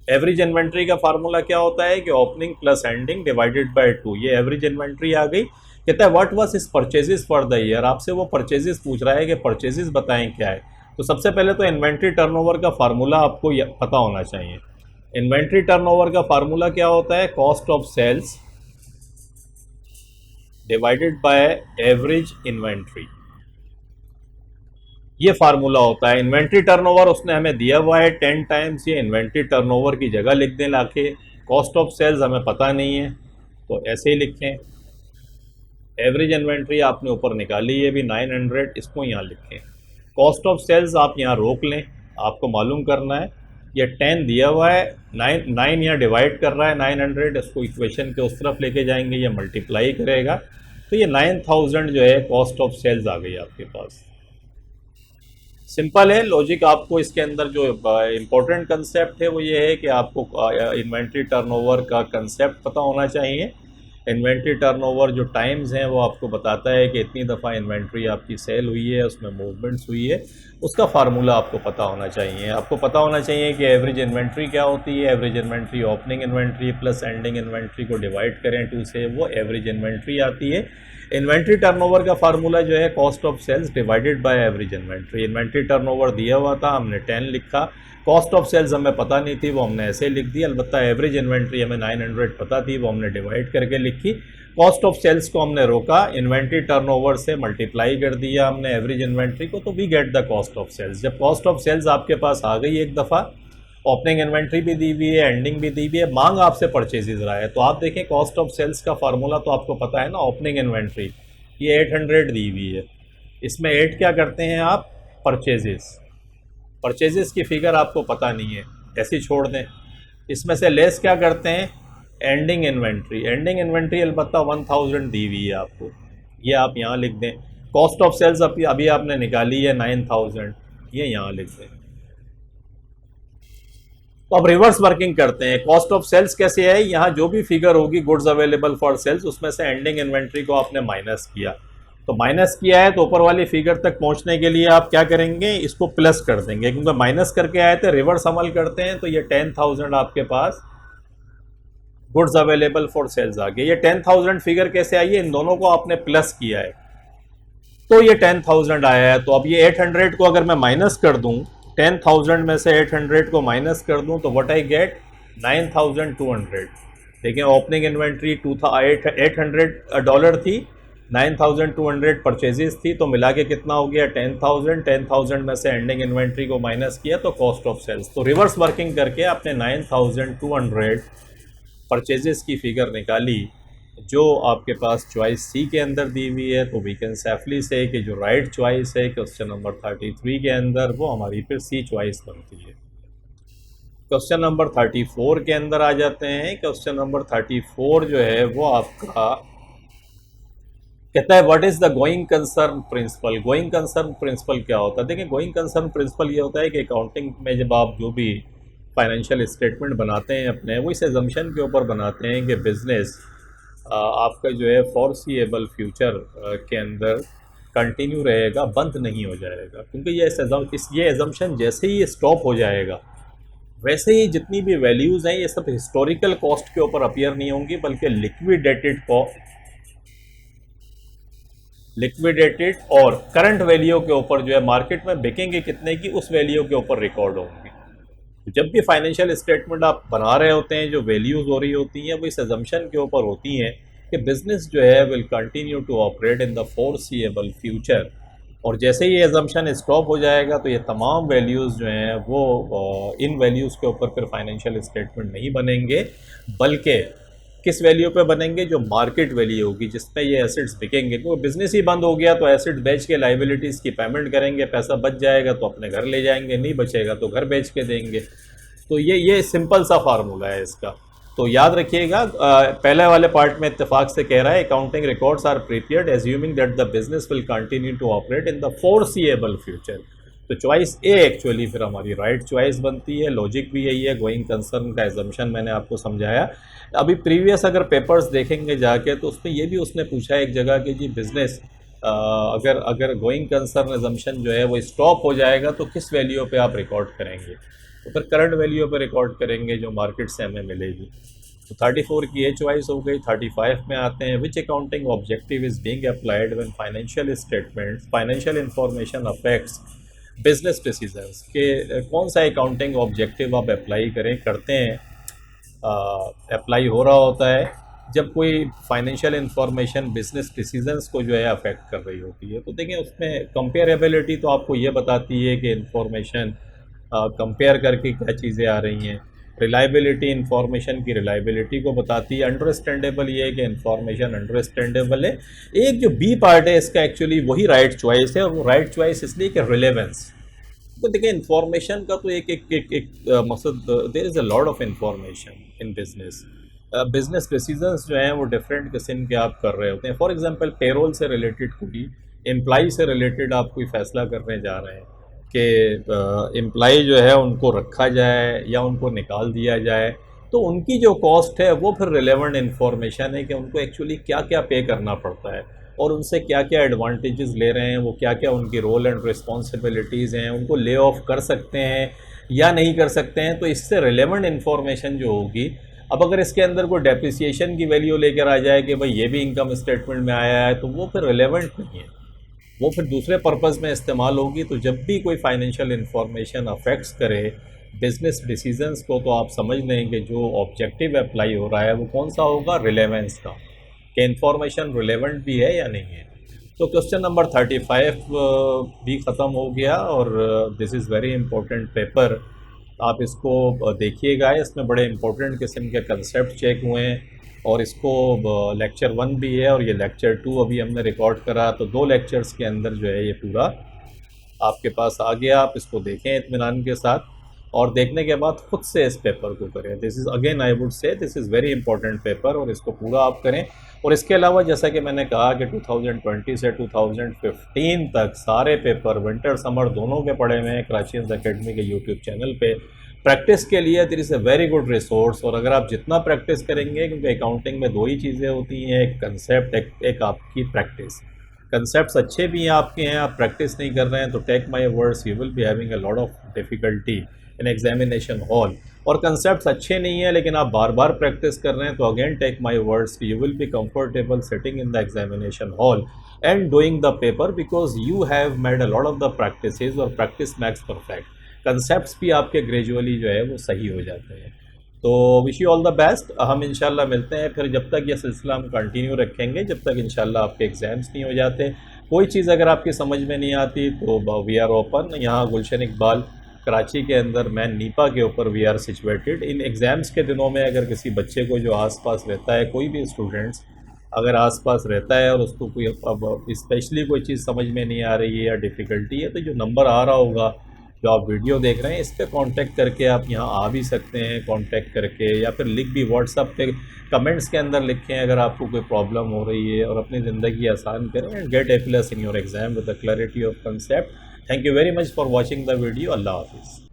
एवरेज इन्वेंट्री का फार्मूला क्या होता है कि opening plus ending divided by 2। ये एवरेज इन्वेंट्री आ गई। कहता है what was his purchases for the year. आपसे वो परचेजेस पूछ रहा है कि परचेजेस बताएं क्या है। तो सबसे पहले तो इन्वेंट्री टर्नओवर का फार्मूला आपको पता होना चाहिए। इन्वेंट्री टर्नओवर का फार्मूला क्या होता है, cost of sales divided by average inventory. ये फार्मूला होता है। इन्वेंट्री टर्नओवर उसने हमें दिया हुआ है 10 टाइम्स। ये इन्वेंट्री टर्नओवर की जगह लिख दें लाके। कॉस्ट ऑफ सेल्स हमें पता नहीं है तो ऐसे ही लिखें। एवरेज इन्वेंट्री आपने ऊपर निकाली, ये भी 900, इसको यहाँ लिखें। कॉस्ट ऑफ सेल्स आप यहाँ रोक लें, आपको मालूम करना है। ये 10 दिया हुआ है, 9 यहाँ डिवाइड कर रहा है 900, इसको इक्वेशन के उस तरफ लेके जाएंगे, ये मल्टीप्लाई करेगा। तो ये 9000 जो है कॉस्ट ऑफ सेल्स आ गई आपके पास। सिंपल है लॉजिक। आपको इसके अंदर जो इम्पोर्टेंट कंसेप्ट है वो ये है कि आपको इन्वेंट्री टर्नओवर का कंसेप्ट पता होना चाहिए। इन्वेंट्री टर्नओवर जो टाइम्स हैं वो आपको बताता है कि इतनी दफ़ा इन्वेंट्री आपकी सेल हुई है, उसमें मूवमेंट्स हुई है, उसका फार्मूला आपको पता होना चाहिए। आपको पता होना चाहिए कि एवरेज इन्वेंट्री क्या होती है। Average inventory opening inventory plus ending inventory को डिवाइड करें 2 से, वो एवरेज इन्वेंट्री आती है। इन्वेंट्री टर्नओवर का फार्मूला जो है cost of sales divided by average inventory. Inventory turnover दिया हुआ था, हमने 10 लिखा। कॉस्ट ऑफ सेल्स हमें पता नहीं थी, वो हमने ऐसे लिख दी। अलबत्ता एवरेज इन्वेंट्री हमें 900 पता थी, वो हमने डिवाइड करके लिखी। कॉस्ट ऑफ सेल्स को हमने रोका, इन्वेंट्री टर्नओवर से मल्टीप्लाई कर दिया हमने एवरेज इन्वेंट्री को, तो we get the cost of sales. जब कॉस्ट ऑफ सेल्स आपके पास आ गई एक दफ़ा, ओपनिंग इन्वेंट्री भी दी हुई है, एंडिंग भी दी हुई है, मांग आपसे परचेजेज रहा है, तो आप देखें कॉस्ट ऑफ सेल्स का फार्मूला तो आपको पता है ना। ओपनिंग इन्वेंट्री ये 800 दी हुई है, इसमें 8 क्या करते हैं आप, परचेजेस। परचेजेस की फिगर आपको पता नहीं है, ऐसी छोड़ दें। इसमें से लेस क्या करते हैं, एंडिंग इन्वेंट्री। एंडिंग इन्वेंट्री अलबत्ता 1000 दी हुई है आपको, ये आप यहाँ लिख दें। कॉस्ट ऑफ सेल्स अभी आपने निकाली है 9000, ये यहाँ लिख दें। तो अब रिवर्स वर्किंग करते हैं। कॉस्ट ऑफ सेल्स कैसे है, यहाँ जो भी फिगर होगी गुड्स अवेलेबल फॉर सेल्स, उसमें से एंडिंग इन्वेंट्री को आपने माइनस किया। तो माइनस किया है तो ऊपर वाली फिगर तक पहुंचने के लिए आप क्या करेंगे, इसको प्लस कर देंगे, क्योंकि माइनस करके आए थे, रिवर्स अमल करते हैं तो ये 10000 आपके पास गुड्स अवेलेबल फॉर सेल्स आ गए। ये 10000 फिगर कैसे आई है, इन दोनों को आपने प्लस किया है तो ये 10000 आया है। तो अब ये 800 को अगर मैं माइनस कर दूं, 10000 में से 800 को माइनस कर दूं तो व्हाट आई गेट 9200। देखिए ओपनिंग इन्वेंट्री $800 थी, 9200 परचेजेस थी, तो मिला के कितना हो गया 10000। 10000 में से एंडिंग इन्वेंट्री को माइनस किया तो कॉस्ट ऑफ सेल्स। तो रिवर्स वर्किंग करके आपने 9200 परचेजेस की फिगर निकाली जो आपके पास चॉइस सी के अंदर दी हुई है। तो वी कैन सेफली से कि जो राइट चॉइस है क्वेश्चन नंबर 33 के अंदर, वो हमारी फिर सी चॉइस बनती है। क्वेश्चन नंबर 34 के अंदर आ जाते हैं। क्वेश्चन नंबर 34 जो है वो आपका कहता है what is the going concern principle. Going concern principle क्या होता है, देखिए गोइंग कंसर्न प्रिंसिपल ये होता है कि अकाउंटिंग में जब आप जो भी फाइनेंशियल स्टेटमेंट बनाते हैं अपने, वो इस एजम्पशन के ऊपर बनाते हैं कि बिजनेस आपका जो है फॉरसीएबल फ्यूचर के अंदर कंटिन्यू रहेगा, बंद नहीं हो जाएगा। क्योंकि ये एजम्पशन जैसे ही स्टॉप हो जाएगा, वैसे ही जितनी भी वैल्यूज़ हैं ये सब हिस्टोरिकल कॉस्ट के ऊपर अपीयर नहीं होंगी, बल्कि लिक्विडेटेड और करंट वैल्यू के ऊपर जो है मार्केट में बिकेंगे कितने की, उस वैल्यू के ऊपर रिकॉर्ड होंगी। जब भी फाइनेंशियल स्टेटमेंट आप बना रहे होते हैं, जो वैल्यूज़ हो रही होती हैं वो इस अजम्पशन के ऊपर होती हैं कि बिजनेस जो है will continue to operate in the foreseeable future. और जैसे ही एजम्पशन स्टॉप हो जाएगा तो ये तमाम वैल्यूज़ जो हैं वो इन वैल्यूज़ के ऊपर फिर फाइनेंशियल स्टेटमेंट नहीं बनेंगे, बल्कि किस वैल्यू पे बनेंगे, जो मार्केट वैल्यू होगी जिसमें ये एसेट्स बिकेंगे। क्योंकि बिजनेस ही बंद हो गया तो एसेट्स बेच के लाइबिलिटीज़ की पेमेंट करेंगे, पैसा बच जाएगा तो अपने घर ले जाएंगे, नहीं बचेगा तो घर बेच के देंगे। तो ये सिंपल सा फार्मूला है इसका, तो याद रखिएगा। पहले वाले पार्ट में इत्तेफाक से कह रहा है accounting records are prepared assuming that the business will continue to operate in the foreseeable future. तो चॉइस ए एक्चुअली फिर हमारी राइट चॉइस बनती है। लॉजिक भी यही है, गोइंग कंसर्न का एजम्पशन मैंने आपको समझाया। अभी प्रीवियस अगर पेपर्स देखेंगे जाके तो उसमें ये भी उसने पूछा है एक जगह कि जी बिजनेस अगर गोइंग कंसर्न एजम्पशन जो है वो स्टॉप हो जाएगा तो किस वैल्यू पे आप रिकॉर्ड करेंगे, तो फिर करंट वैल्यू पे रिकॉर्ड करेंगे जो मार्केट से हमें मिलेगी। तो 34 की ये चॉइस हो गई। 35 में आते हैं, which accounting objective is being applied when financial statements financial information affects business decisions के कौन सा अकाउंटिंग ऑब्जेक्टिव आप अप्लाई करते हैं, अप्लाई हो रहा होता है जब कोई फाइनेंशियल इंफॉर्मेशन बिजनेस डिसीजंस को जो है अफेक्ट कर रही होती है। तो देखिए उसमें कंपेरेबिलिटी तो आपको ये बताती है कि इंफॉर्मेशन कंपेयर करके क्या चीज़ें आ रही हैं। रिलायबिलिटी इंफॉर्मेशन की रिलायबिलिटी को बताती है। अंडरस्टैंडेबल ये है कि इंफॉर्मेशन अंडरस्टैंडेबल है। एक जो बी पार्ट है इसका एक्चुअली वही राइट चॉइस है, और वो राइट चॉइस इसलिए कि रिलेवेंस। तो देखिए इंफॉर्मेशन का तो एक मकसद, there is a lot of information in business. Business decisions जो हैं वो डिफरेंट किस्म के आप कर रहे होते हैं। फॉर एग्जांपल पेरोल से रिलेटेड कोई एम्प्लॉई से रिलेटेड आप कोई फैसला करने जा रहे हैं कि एम्प्लॉई जो है उनको रखा जाए या उनको निकाल दिया जाए, तो उनकी जो कॉस्ट है वो फिर रिलेवेंट इन्फॉर्मेशन है कि उनको एक्चुअली क्या क्या पे करना पड़ता है और उनसे क्या क्या एडवांटेजेस ले रहे हैं, वो क्या क्या उनकी रोल एंड रिस्पॉन्सिबिलिटीज़ हैं, उनको ले ऑफ कर सकते हैं या नहीं कर सकते हैं। तो इससे रिलेवेंट इन्फॉर्मेशन जो होगी, अब अगर इसके अंदर कोई डेप्रिसिएशन की वैल्यू लेकर आ जाए कि भाई ये भी इनकम स्टेटमेंट में आया है, तो वो फिर रिलेवेंट नहीं है, वो फिर दूसरे पर्पज़ में इस्तेमाल होगी। तो जब भी कोई फाइनेंशियल इन्फॉर्मेशन अफेक्ट्स करे बिजनेस डिसीजंस को, तो आप समझ लें कि जो ऑब्जेक्टिव अप्लाई हो रहा है वो कौन सा होगा, रिलेवेंस का, कि इन्फॉर्मेशन रिलेवेंट भी है या नहीं है। तो क्वेश्चन नंबर 35 भी ख़त्म हो गया और this is very important paper, आप इसको देखिएगा। इसमें बड़े इंपॉर्टेंट किस्म के कंसेप्ट चेक हुए हैं और इसको लेक्चर 1 भी है और ये लेक्चर 2 अभी हमने रिकॉर्ड करा, तो 2 लेक्चर्स के अंदर जो है ये पूरा आपके पास आ गया। आप इसको देखें इत्मीनान के साथ और देखने के बाद खुद से इस पेपर को करें। This is again I would say this is very important paper और इसको पूरा आप करें। और इसके अलावा जैसा कि मैंने कहा कि 2020 से 2015 तक सारे पेपर विंटर समर दोनों के पड़े हुए हैं कराचियंस एकेडमी के यूट्यूब चैनल पे। प्रैक्टिस के लिए this is a very good resource और अगर आप जितना प्रैक्टिस करेंगे, क्योंकि अकाउंटिंग में 2 ही चीज़ें होती हैं, एक कंसेप्ट, एक आपकी प्रैक्टिस। कंसेप्ट्स अच्छे भी हैं आपके हैं, आप प्रैक्टिस नहीं कर रहे हैं, तो take my words you will be having a lot of difficulty in examination hall. और कंसेप्ट्स अच्छे नहीं हैं लेकिन आप बार बार प्रैक्टिस कर रहे हैं, तो again take my words you will be comfortable sitting in the examination hall and doing the paper because you have made a lot of the practices और प्रैक्टिस मैक्स परफेक्ट। कंसेप्ट्स भी आपके ग्रेजुअली जो है वो सही हो जाते हैं। तो wish you all the best. हम इंशाल्लाह मिलते हैं फिर, जब तक ये सिलसिला हम कंटिन्यू रखेंगे, जब तक इंशाल्लाह आपके एग्ज़ाम्स नहीं हो जाते। कोई चीज़ अगर आपकी समझ में नहीं आती तो वी आर ओपन। यहाँ गुलशन इकबाल कराची के अंदर मैन नीपा के ऊपर वी आर सिचुएटेड। इन एग्ज़ाम्स के दिनों में अगर किसी बच्चे को जो आसपास रहता है, कोई भी स्टूडेंट्स अगर आसपास रहता है और उसको कोई अब स्पेशली कोई चीज़ समझ में नहीं आ रही है या डिफ़िकल्टी है, तो जो नंबर आ रहा होगा जो आप वीडियो देख रहे हैं, इस पर कांटेक्ट करके आप यहाँ आ भी सकते हैं, कांटेक्ट करके, या फिर लिख भी व्हाट्सएप पे कमेंट्स के अंदर लिखें अगर आपको कोई प्रॉब्लम हो रही है, और अपनी ज़िंदगी आसान करें and get A+ in your exam with the clarity of concept. Thank you very much for watching the video. अल्लाह हाफिज़।